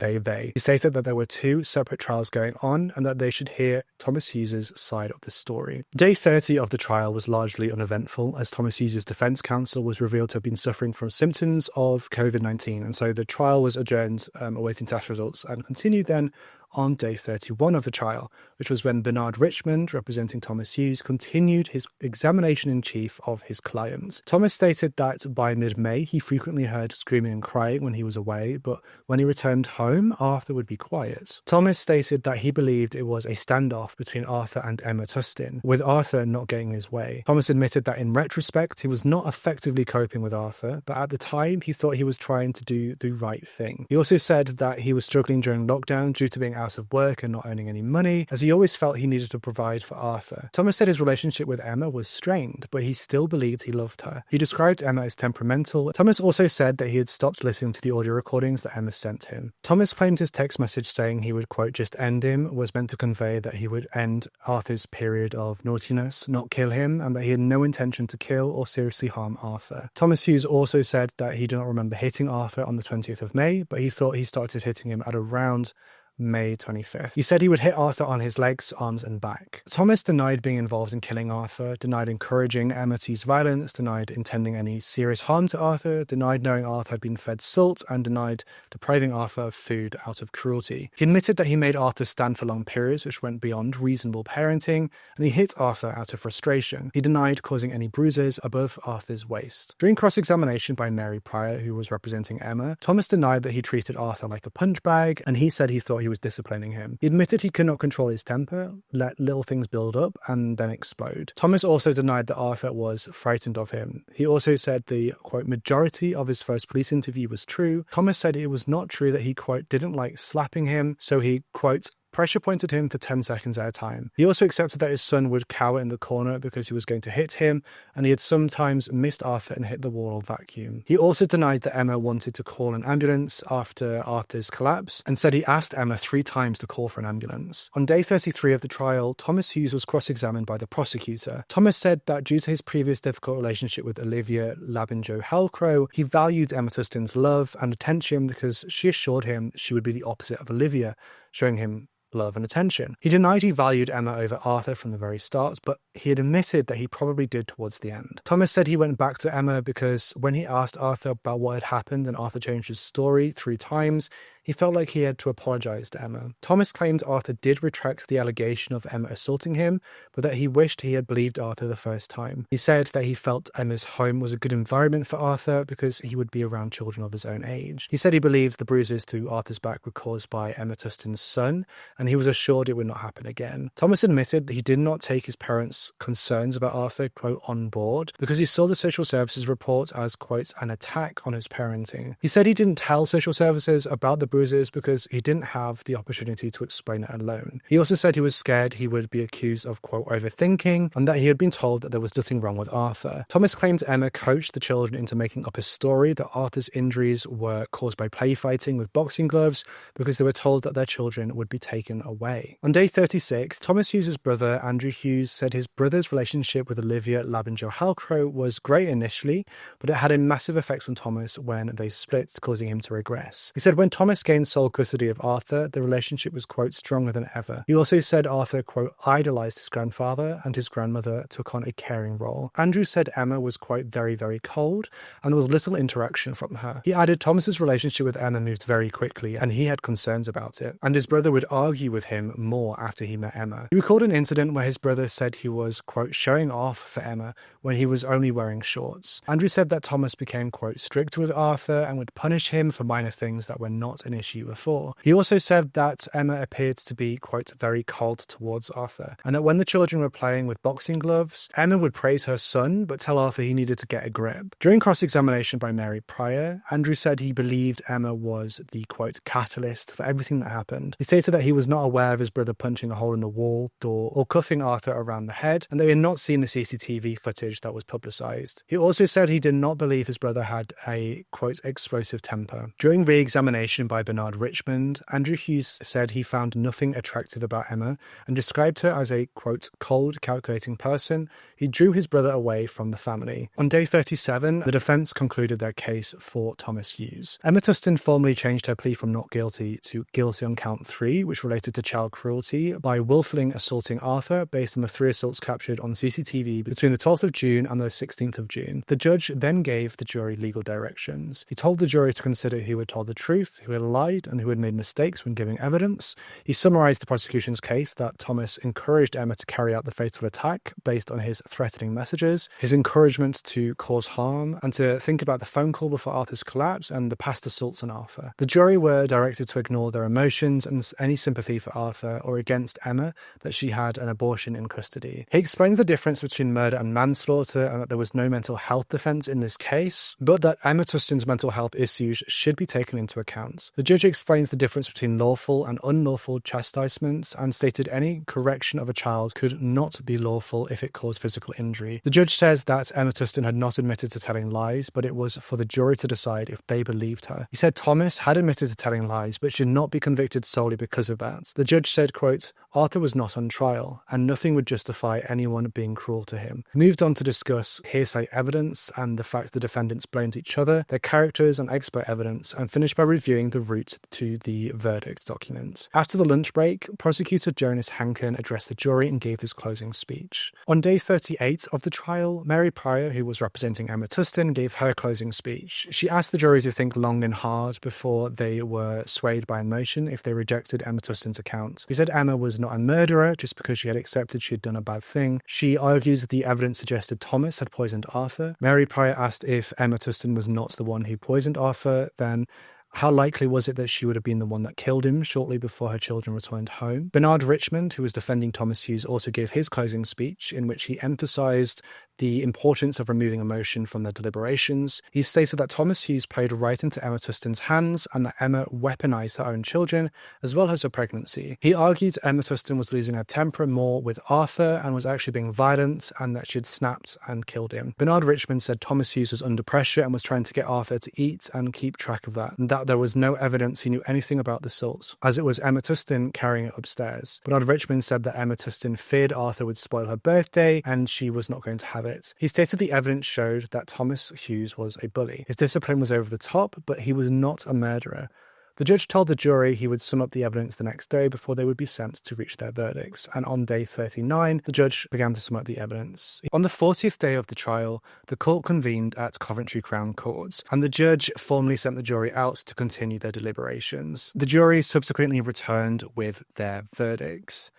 He stated that there were two separate trials going on and that they should hear Thomas Hughes' side of the story. Day 30 of the trial was largely uneventful, as Thomas Hughes' defense counsel was revealed to have been suffering from symptoms of COVID-19, and so the trial was adjourned, awaiting test results, and continued then on day 31 of the trial, which was when Bernard Richmond, representing Thomas Hughes, continued his examination-in-chief of his client. Thomas stated that by mid-May, he frequently heard screaming and crying when he was away, but when he returned home, Arthur would be quiet. Thomas stated that he believed it was a standoff between Arthur and Emma Tustin, with Arthur not getting his way. Thomas admitted that in retrospect, he was not effectively coping with Arthur, but at the time, he thought he was trying to do the right thing. He also said that he was struggling during lockdown due to being out of work and not earning any money, as he always felt he needed to provide for Arthur. Thomas said his relationship with Emma was strained, but he still believed he loved her. He described Emma as temperamental. Thomas also said that he had stopped listening to the audio recordings that Emma sent him. Thomas claimed his text message saying he would, quote, just end him was meant to convey that he would end Arthur's period of naughtiness, not kill him, and that he had no intention to kill or seriously harm Arthur. Thomas Hughes also said that he did not remember hitting Arthur on the 20th of May, but he thought he started hitting him at around May 25th. He said he would hit Arthur on his legs, arms, and back. Thomas denied being involved in killing Arthur, denied encouraging Emma to use violence, denied intending any serious harm to Arthur, denied knowing Arthur had been fed salt, and denied depriving Arthur of food out of cruelty. He admitted that he made Arthur stand for long periods, which went beyond reasonable parenting, and he hit Arthur out of frustration. He denied causing any bruises above Arthur's waist. During cross-examination by Mary Pryor, who was representing Emma, Thomas denied that he treated Arthur like a punch bag, and he said he thought he was disciplining him. He admitted he could not control his temper, let little things build up, and then explode. Thomas also denied that Arthur was frightened of him. He also said the, quote, majority of his first police interview was true. Thomas said it was not true that he, quote, didn't like slapping him, so he, quote, pressure pointed him for 10 seconds at a time. He also accepted that his son would cower in the corner because he was going to hit him, and he had sometimes missed Arthur and hit the wall or vacuum. He also denied that Emma wanted to call an ambulance after Arthur's collapse, and said he asked Emma 3 times to call for an ambulance. On day 33 of the trial, Thomas Hughes was cross-examined by the prosecutor. Thomas said that due to his previous difficult relationship with Olivia Labinjo-Hughes, he valued Emma Tustin's love and attention because she assured him she would be the opposite of Olivia, showing him love and attention. He denied he valued Emma over Arthur from the very start, but he had admitted that he probably did towards the end. Thomas said he went back to Emma because when he asked Arthur about what had happened and Arthur changed his story 3 times, he felt like he had to apologize to Emma. Thomas claimed Arthur did retract the allegation of Emma assaulting him, but that he wished he had believed Arthur the first time. He said that he felt Emma's home was a good environment for Arthur because he would be around children of his own age. He said he believed the bruises to Arthur's back were caused by Emma Tustin's son, and he was assured it would not happen again. Thomas admitted that he did not take his parents' concerns about Arthur, quote, on board, because he saw the social services report as, quote, an attack on his parenting. He said he didn't tell social services about the bruises because he didn't have the opportunity to explain it alone. He also said he was scared he would be accused of, quote, overthinking, and that he had been told that there was nothing wrong with Arthur. Thomas claimed Emma coached the children into making up a story that Arthur's injuries were caused by play fighting with boxing gloves because they were told that their children would be taken away. On day 36, Thomas Hughes' brother, Andrew Hughes, said his brother's relationship with Olivia Labinjo-Hughes was great initially, but it had a massive effect on Thomas when they split, causing him to regress. He said when Thomas gained sole custody of Arthur, the relationship was, quote, stronger than ever. He also said Arthur, quote, idolized his grandfather and his grandmother took on a caring role. Andrew said Emma was, quote, very, very cold and there was little interaction from her. He added Thomas's relationship with Emma moved very quickly and he had concerns about it, and his brother would argue with him more after he met Emma. He recalled an incident where his brother said he was, quote, showing off for Emma when he was only wearing shorts. Andrew said that Thomas became, quote, strict with Arthur and would punish him for minor things that were not an issue before. He also said that Emma appeared to be, quote, very cold towards Arthur, and that when the children were playing with boxing gloves, Emma would praise her son but tell Arthur he needed to get a grip. During cross-examination by Mary Pryor, Andrew said he believed Emma was the, quote, catalyst for everything that happened. He stated that he was not aware of his brother punching a hole in the wall, door, or cuffing Arthur around the head, and they had not seen the CCTV footage that was publicised. He also said he did not believe his brother had a, quote, explosive temper. During re-examination by Bernard Richmond, Andrew Hughes said he found nothing attractive about Emma and described her as a, quote, cold, calculating person. He drew his brother away from the family. On day 37, the defence concluded their case for Thomas Hughes. Emma Tustin formally changed her plea from not guilty to guilty on count 3, which related to child cruelty, by willfully assaulting Arthur based on the 3 assaults captured on CCTV between the 12th of June and the 16th of June. The judge then gave the jury legal directions. He told the jury to consider who had told the truth, who had lied, and who had made mistakes when giving evidence. He summarised the prosecution's case that Thomas encouraged Emma to carry out the fatal attack based on his threatening messages, his encouragement to cause harm, and to think about the phone call before Arthur's collapse and the past assaults on Arthur. The jury were directed to ignore their emotions and any sympathy for Arthur or against Emma that she had an abortion in custody. He explained the difference between murder and manslaughter and that there was no mental health defence in this case, but that Emma Tustin's mental health issues should be taken into account. The judge explains the difference between lawful and unlawful chastisements and stated any correction of a child could not be lawful if it caused physical injury. The judge says that Emma Tustin had not admitted to telling lies, but it was for the jury to decide if they believed her. He said Thomas had admitted to telling lies, but should not be convicted solely because of that. The judge said, quote, Arthur was not on trial, and nothing would justify anyone being cruel to him. He moved on to discuss hearsay evidence and the fact the defendants blamed each other, their characters and expert evidence, and finished by reviewing the route to the verdict document. After the lunch break, prosecutor Jonas Hanken addressed the jury and gave his closing speech. On day 38 of the trial, Mary Pryor, who was representing Emma Tustin, gave her closing speech. She asked the jury to think long and hard before they were swayed by emotion if they rejected Emma Tustin's account. She said Emma was not a murderer just because she had accepted she had done a bad thing. She argues that the evidence suggested Thomas had poisoned Arthur. Mary Pryor asked if Emma Tustin was not the one who poisoned Arthur, then how likely was it that she would have been the one that killed him shortly before her children returned home? Bernard Richmond, who was defending Thomas Hughes, also gave his closing speech in which he emphasised the importance of removing emotion from their deliberations. He stated that Thomas Hughes played right into Emma Tustin's hands and that Emma weaponized her own children as well as her pregnancy. He argued Emma Tustin was losing her temper more with Arthur and was actually being violent and that she had snapped and killed him. Bernard Richmond said Thomas Hughes was under pressure and was trying to get Arthur to eat and keep track of that, and that there was no evidence he knew anything about the assault, as it was Emma Tustin carrying it upstairs. Bernard Richmond said that Emma Tustin feared Arthur would spoil her birthday and she was not going to have it. He stated the evidence showed that Thomas Hughes was a bully. His discipline was over the top, but he was not a murderer. The judge told the jury he would sum up the evidence the next day before they would be sent to reach their verdicts, and on day 39, the judge began to sum up the evidence. On the 40th day of the trial, the court convened at Coventry Crown Court, and the judge formally sent the jury out to continue their deliberations. The jury subsequently returned with their verdicts.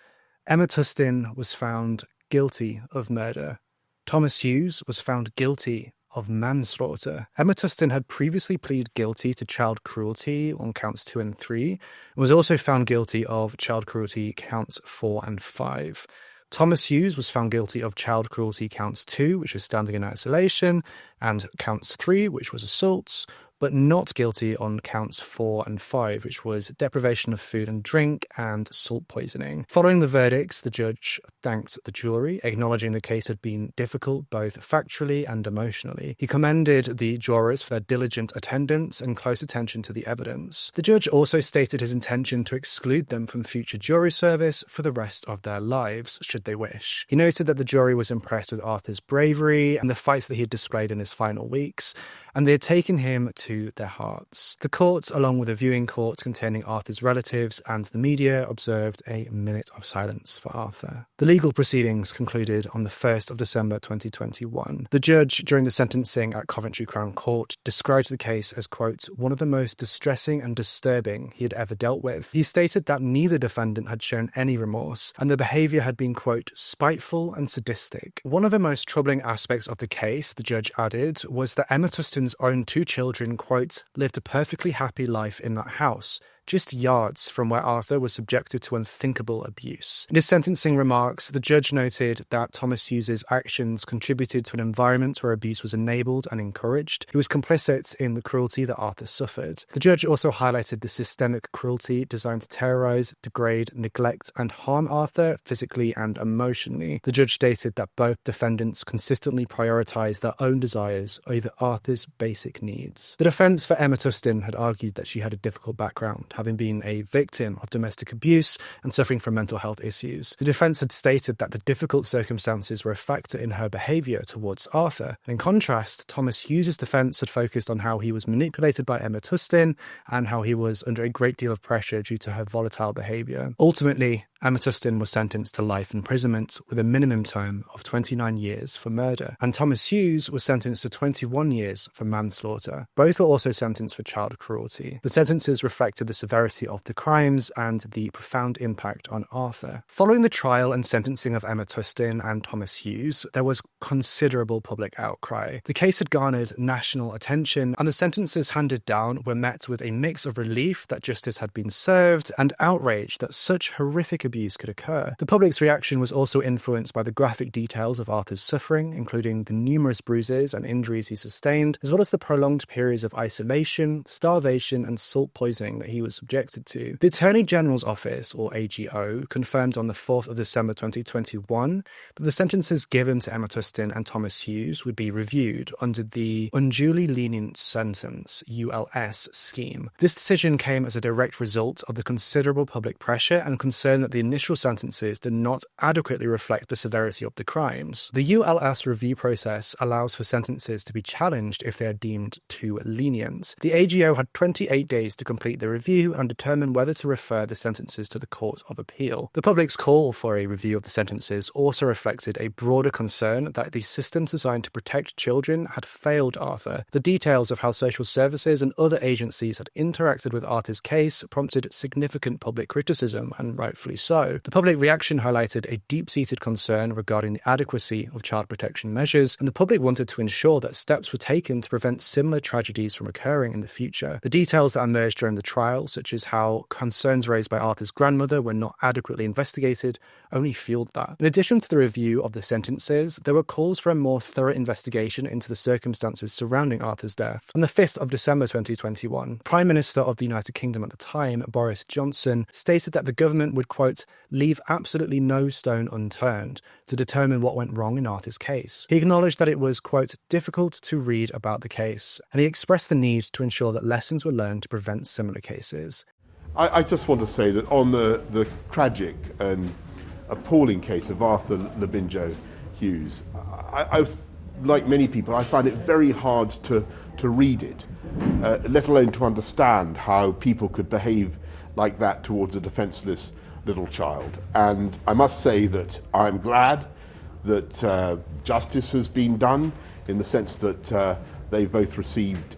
Emma Tustin was found guilty of murder. Thomas Hughes was found guilty of manslaughter. Emma Tustin had previously pleaded guilty to child cruelty on counts 2 and 3, and was also found guilty of child cruelty counts 4 and 5. Thomas Hughes was found guilty of child cruelty counts 2, which was standing in isolation, and counts 3, which was assaults. but not guilty on counts 4 and 5, which was deprivation of food and drink and salt poisoning. Following the verdicts, the judge thanked the jury, acknowledging the case had been difficult both factually and emotionally. He commended the jurors for their diligent attendance and close attention to the evidence. The judge also stated his intention to exclude them from future jury service for the rest of their lives, should they wish. He noted that the jury was impressed with Arthur's bravery and the fights that he had displayed in his final weeks, and they had taken him to their hearts. The court, along with a viewing court containing Arthur's relatives and the media, observed a minute of silence for Arthur. The legal proceedings concluded on the 1st of December 2021. The judge, during the sentencing at Coventry Crown Court, described the case as, quote, one of the most distressing and disturbing he had ever dealt with. He stated that neither defendant had shown any remorse, and the behaviour had been, quote, spiteful and sadistic. One of the most troubling aspects of the case, the judge added, was that Emma Tustin's own 2 children, quote, lived a perfectly happy life in that house, just yards from where Arthur was subjected to unthinkable abuse. In his sentencing remarks, the judge noted that Thomas Hughes' actions contributed to an environment where abuse was enabled and encouraged. He was complicit in the cruelty that Arthur suffered. The judge also highlighted the systemic cruelty designed to terrorise, degrade, neglect and harm Arthur physically and emotionally. The judge stated that both defendants consistently prioritised their own desires over Arthur's basic needs. The defence for Emma Tustin had argued that she had a difficult background, having been a victim of domestic abuse and suffering from mental health issues. The defence had stated that the difficult circumstances were a factor in her behaviour towards Arthur. In contrast, Thomas Hughes' defence had focused on how he was manipulated by Emma Tustin and how he was under a great deal of pressure due to her volatile behaviour. Ultimately, Emma Tustin was sentenced to life imprisonment with a minimum term of 29 years for murder, and Thomas Hughes was sentenced to 21 years for manslaughter. Both were also sentenced for child cruelty. The sentences reflected the severity of the crimes and the profound impact on Arthur. Following the trial and sentencing of Emma Tustin and Thomas Hughes, there was considerable public outcry. The case had garnered national attention, and the sentences handed down were met with a mix of relief that justice had been served and outrage that such horrific abuse could occur. The public's reaction was also influenced by the graphic details of Arthur's suffering, including the numerous bruises and injuries he sustained, as well as the prolonged periods of isolation, starvation and salt poisoning that he was subjected to. The Attorney General's Office, or AGO, confirmed on the 4th of December 2021 that the sentences given to Emma Tustin and Thomas Hughes would be reviewed under the Unduly Lenient Sentence, ULS, scheme. This decision came as a direct result of the considerable public pressure and concern that the initial sentences did not adequately reflect the severity of the crimes. The ULS review process allows for sentences to be challenged if they are deemed too lenient. The AGO had 28 days to complete the review and determine whether to refer the sentences to the Court of Appeal. The public's call for a review of the sentences also reflected a broader concern that the systems designed to protect children had failed Arthur. The details of how social services and other agencies had interacted with Arthur's case prompted significant public criticism, and rightfully so. The public reaction highlighted a deep-seated concern regarding the adequacy of child protection measures, and the public wanted to ensure that steps were taken to prevent similar tragedies from occurring in the future. The details that emerged during the trial, such as how concerns raised by Arthur's grandmother were not adequately investigated, only fueled that. In addition to the review of the sentences, there were calls for a more thorough investigation into the circumstances surrounding Arthur's death. On the 5th of December 2021, Prime Minister of the United Kingdom at the time, Boris Johnson, stated that the government would, quote, leave absolutely no stone unturned to determine what went wrong in Arthur's case. He acknowledged that it was, quote, difficult to read about the case, and he expressed the need to ensure that lessons were learned to prevent similar cases. I just want to say that on the tragic and appalling case of Arthur Labinjo-Hughes, I was, like many people, I found it very hard to read it, let alone to understand how people could behave like that towards a defenceless little child. And I must say that I'm glad that justice has been done, in the sense that they've both received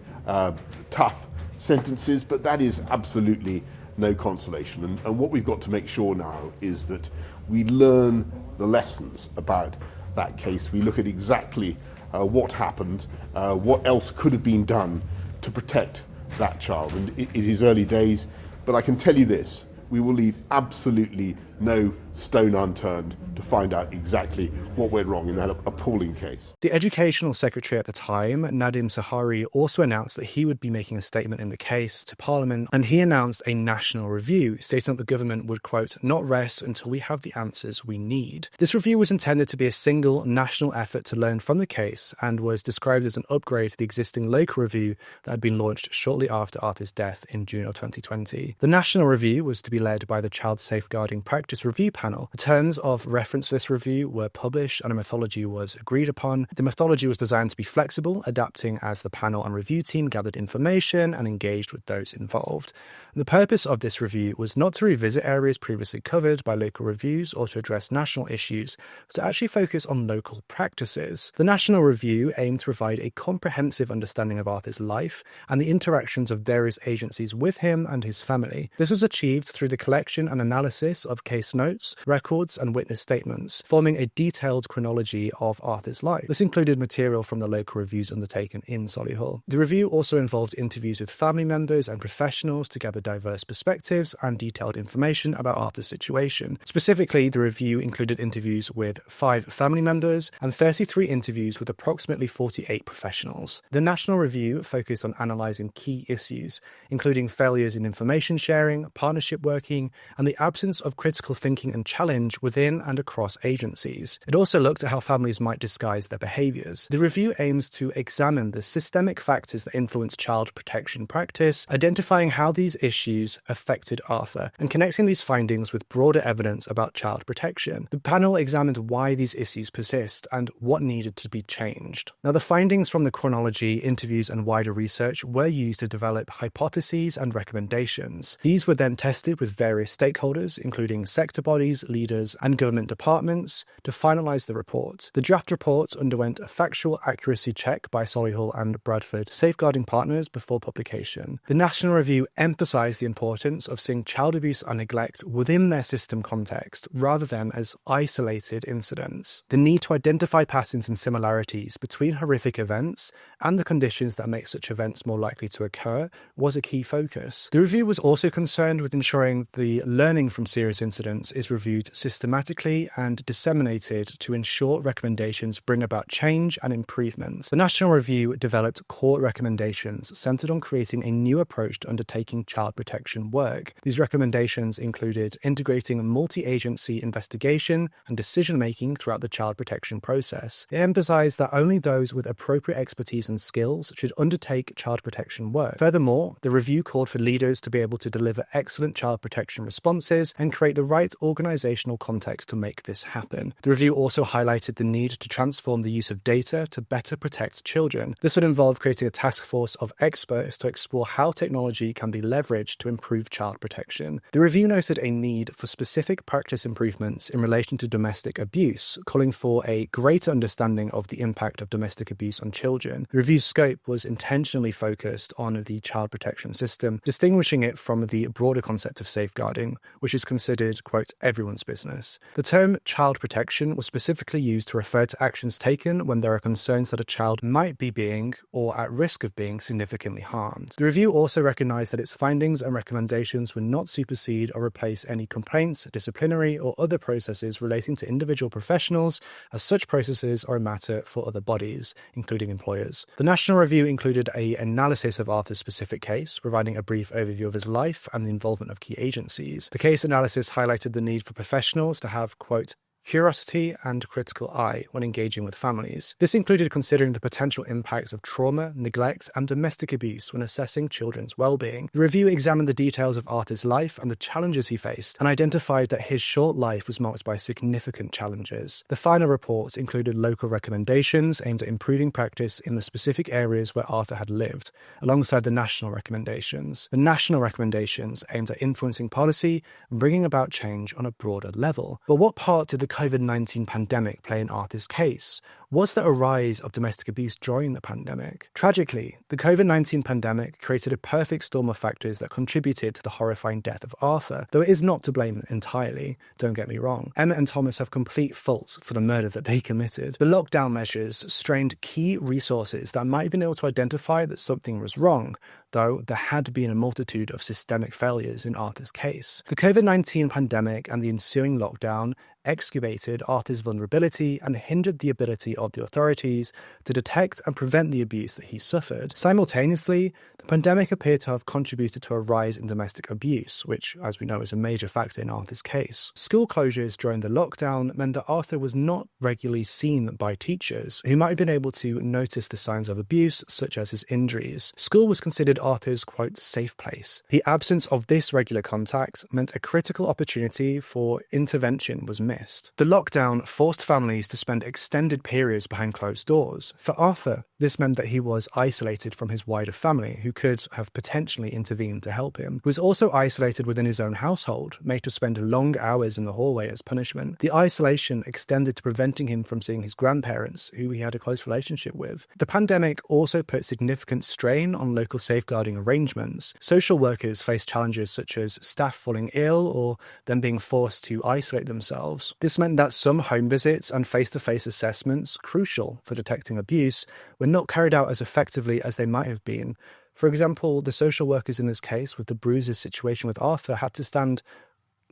tough sentences, but that is absolutely no consolation. And what we've got to make sure now is that we learn the lessons about that case. We look at exactly what happened, what else could have been done to protect that child. And it is early days, but I can tell you this, we will leave absolutely no stone unturned to find out exactly what went wrong in that appalling case. The Educational Secretary at the time, Nadim Sahari, also announced that he would be making a statement in the case to Parliament, and he announced a national review, stating that the government would, quote, not rest until we have the answers we need. This review was intended to be a single national effort to learn from the case and was described as an upgrade to the existing local review that had been launched shortly after Arthur's death in June of 2020. The national review was to be led by the Child Safeguarding Practice Review Panel. The terms of reference for this review were published and a methodology was agreed upon. The methodology was designed to be flexible, adapting as the panel and review team gathered information and engaged with those involved. The purpose of this review was not to revisit areas previously covered by local reviews or to address national issues, but to actually focus on local practices. The national review aimed to provide a comprehensive understanding of Arthur's life and the interactions of various agencies with him and his family. This was achieved through the collection and analysis of case notes, records, and witness statements, forming a detailed chronology of Arthur's life. This included material from the local reviews undertaken in Solihull. The review also involved interviews with family members and professionals to gather diverse perspectives and detailed information about Arthur's situation. Specifically, the review included interviews with 5 family members and 33 interviews with approximately 48 professionals. The national review focused on analysing key issues, including failures in information sharing, partnership working, and the absence of critical thinking and challenge within and across agencies. It also looked at how families might disguise their behaviours. The review aims to examine the systemic factors that influence child protection practice, identifying how these issues affected Arthur, and connecting these findings with broader evidence about child protection. The panel examined why these issues persist and what needed to be changed. Now, the findings from the chronology, interviews, and wider research were used to develop hypotheses and recommendations. These were then tested with various stakeholders, including sector bodies, leaders, and government departments, to finalise the report. The draft report underwent a factual accuracy check by Solihull and Bradford safeguarding partners before publication. The National Review emphasised the importance of seeing child abuse and neglect within their system context, rather than as isolated incidents. The need to identify patterns and similarities between horrific events and the conditions that make such events more likely to occur was a key focus. The review was also concerned with ensuring the learning from serious incidents is reviewed systematically and disseminated to ensure recommendations bring about change and improvements. The National Review developed core recommendations centred on creating a new approach to undertaking child protection work. These recommendations included integrating multi-agency investigation and decision-making throughout the child protection process. It emphasised that only those with appropriate expertise and skills should undertake child protection work. Furthermore, the review called for leaders to be able to deliver excellent child protection responses and create the right organisational context to make this happen. The review also highlighted the need to transform the use of data to better protect children. This would involve creating a task force of experts to explore how technology can be leveraged to improve child protection. The review noted a need for specific practice improvements in relation to domestic abuse, calling for a greater understanding of the impact of domestic abuse on children. The review's scope was intentionally focused on the child protection system, distinguishing it from the broader concept of safeguarding, which is considered, quote, everyone's business. The term child protection was specifically used to refer to actions taken when there are concerns that a child might be being or at risk of being significantly harmed. The review also recognised that its findings and recommendations would not supersede or replace any complaints, disciplinary or other processes relating to individual professionals, as such processes are a matter for other bodies, including employers. The National Review included an analysis of Arthur's specific case, providing a brief overview of his life and the involvement of key agencies. The case analysis highlighted the need for professionals to have, quote, curiosity and critical eye when engaging with families. This included considering the potential impacts of trauma, neglect, and domestic abuse when assessing children's well-being. The review examined the details of Arthur's life and the challenges he faced, and identified that his short life was marked by significant challenges. The final report included local recommendations aimed at improving practice in the specific areas where Arthur had lived, alongside the national recommendations. The national recommendations aimed at influencing policy and bringing about change on a broader level. But what part did the COVID-19 pandemic play in Arthur's case? Was there a rise of domestic abuse during the pandemic? Tragically, the COVID-19 pandemic created a perfect storm of factors that contributed to the horrifying death of Arthur, though it is not to blame entirely, don't get me wrong. Emma and Thomas have complete fault for the murder that they committed. The lockdown measures strained key resources that might have been able to identify that something was wrong, though there had been a multitude of systemic failures in Arthur's case. The COVID-19 pandemic and the ensuing lockdown excavated Arthur's vulnerability and hindered the ability of the authorities to detect and prevent the abuse that he suffered. Simultaneously, the pandemic appeared to have contributed to a rise in domestic abuse, which, as we know, is a major factor in Arthur's case. School closures during the lockdown meant that Arthur was not regularly seen by teachers, who might have been able to notice the signs of abuse, such as his injuries. School was considered Arthur's, quote, safe place. The absence of this regular contact meant a critical opportunity for intervention was missed. The lockdown forced families to spend extended periods behind closed doors. For Arthur, this meant that he was isolated from his wider family, who could have potentially intervened to help him. He was also isolated within his own household, made to spend long hours in the hallway as punishment. The isolation extended to preventing him from seeing his grandparents, who he had a close relationship with. The pandemic also put significant strain on local safeguarding arrangements. Social workers faced challenges such as staff falling ill or them being forced to isolate themselves. This meant that some home visits and face-to-face assessments, crucial for detecting abuse, were not carried out as effectively as they might have been. For example, the social workers in this case, with the bruises situation with Arthur, had to stand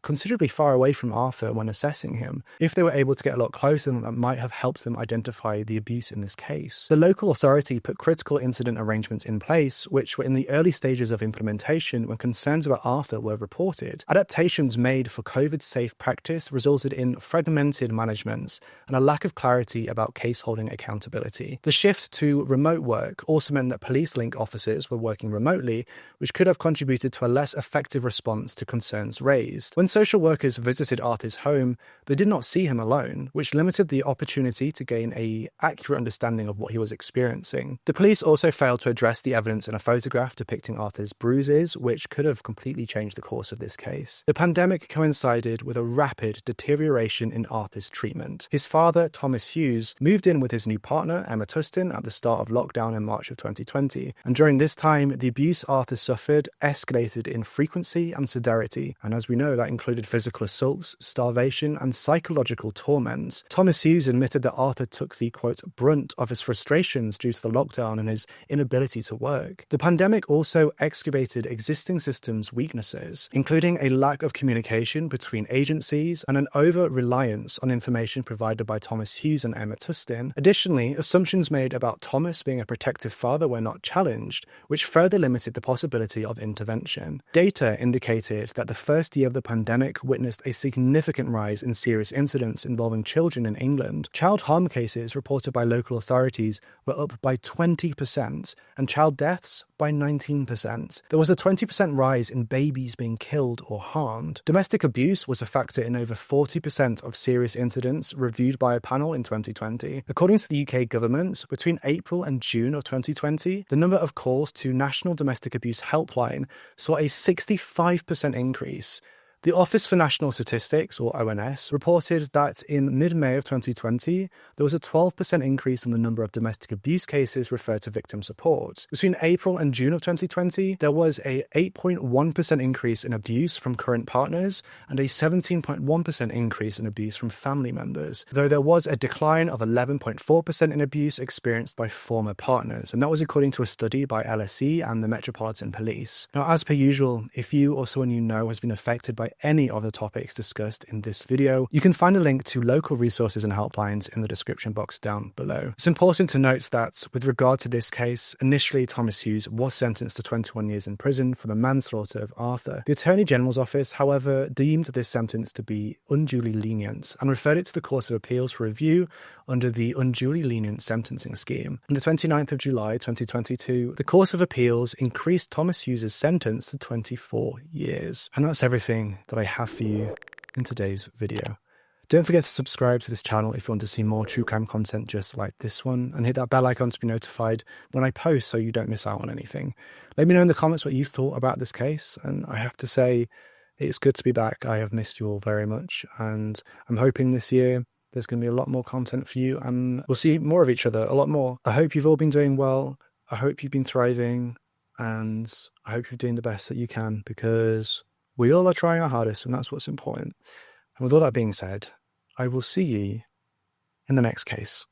considerably far away from Arthur when assessing him. If they were able to get a lot closer, that might have helped them identify the abuse in this case. The local authority put critical incident arrangements in place, which were in the early stages of implementation when concerns about Arthur were reported. Adaptations made for COVID-safe practice resulted in fragmented managements and a lack of clarity about case-holding accountability. The shift to remote work also meant that police link officers were working remotely, which could have contributed to a less effective response to concerns raised. When social workers visited Arthur's home, they did not see him alone, which limited the opportunity to gain an accurate understanding of what he was experiencing. The police also failed to address the evidence in a photograph depicting Arthur's bruises, which could have completely changed the course of this case. The pandemic coincided with a rapid deterioration in Arthur's treatment. His father, Thomas Hughes, moved in with his new partner, Emma Tustin, at the start of lockdown in March of 2020, and during this time, the abuse Arthur suffered escalated in frequency and severity, and as we know, that included physical assaults, starvation, and psychological torments. Thomas Hughes admitted that Arthur took the, quote, brunt of his frustrations due to the lockdown and his inability to work. The pandemic also excavated existing systems' weaknesses, including a lack of communication between agencies and an over-reliance on information provided by Thomas Hughes and Emma Tustin. Additionally, assumptions made about Thomas being a protective father were not challenged, which further limited the possibility of intervention. Data indicated that the first year of the pandemic witnessed a significant rise in serious incidents involving children in England. Child harm cases reported by local authorities were up by 20% and child deaths by 19%. There was a 20% rise in babies being killed or harmed. Domestic abuse was a factor in over 40% of serious incidents reviewed by a panel in 2020. According to the UK government, between April and June of 2020, the number of calls to National Domestic Abuse Helpline saw a 65% increase. The Office for National Statistics, or ONS, reported that in mid-May of 2020, there was a 12% increase in the number of domestic abuse cases referred to victim support. Between April and June of 2020, there was a 8.1% increase in abuse from current partners and a 17.1% increase in abuse from family members, though there was a decline of 11.4% in abuse experienced by former partners, and that was according to a study by LSE and the Metropolitan Police. Now, as per usual, if you or someone you know has been affected by any of the topics discussed in this video, you can find a link to local resources and helplines in the description box down below. It's important to note that with regard to this case, initially Thomas Hughes was sentenced to 21 years in prison for the manslaughter of Arthur. The Attorney General's office, however, deemed this sentence to be unduly lenient and referred it to the Court of Appeals for review under the unduly lenient sentencing scheme. On the 29th of July 2022, the Court of Appeals increased Thomas Hughes' sentence to 24 years. And that's everything that I have for you in today's video. Don't forget to subscribe to this channel if you want to see more true crime content just like this one, and hit that bell icon to be notified when I post so you don't miss out on anything. Let me know in the comments what you thought about this case, and I have to say, it's good to be back. I have missed you all very much, and I'm hoping this year There's going to be a lot more content for you, and we'll see more of each other, a lot more. I hope you've all been doing well. I hope you've been thriving, and I hope you're doing the best that you can, because we all are trying our hardest, and that's what's important. And with all that being said, I will see you in the next case.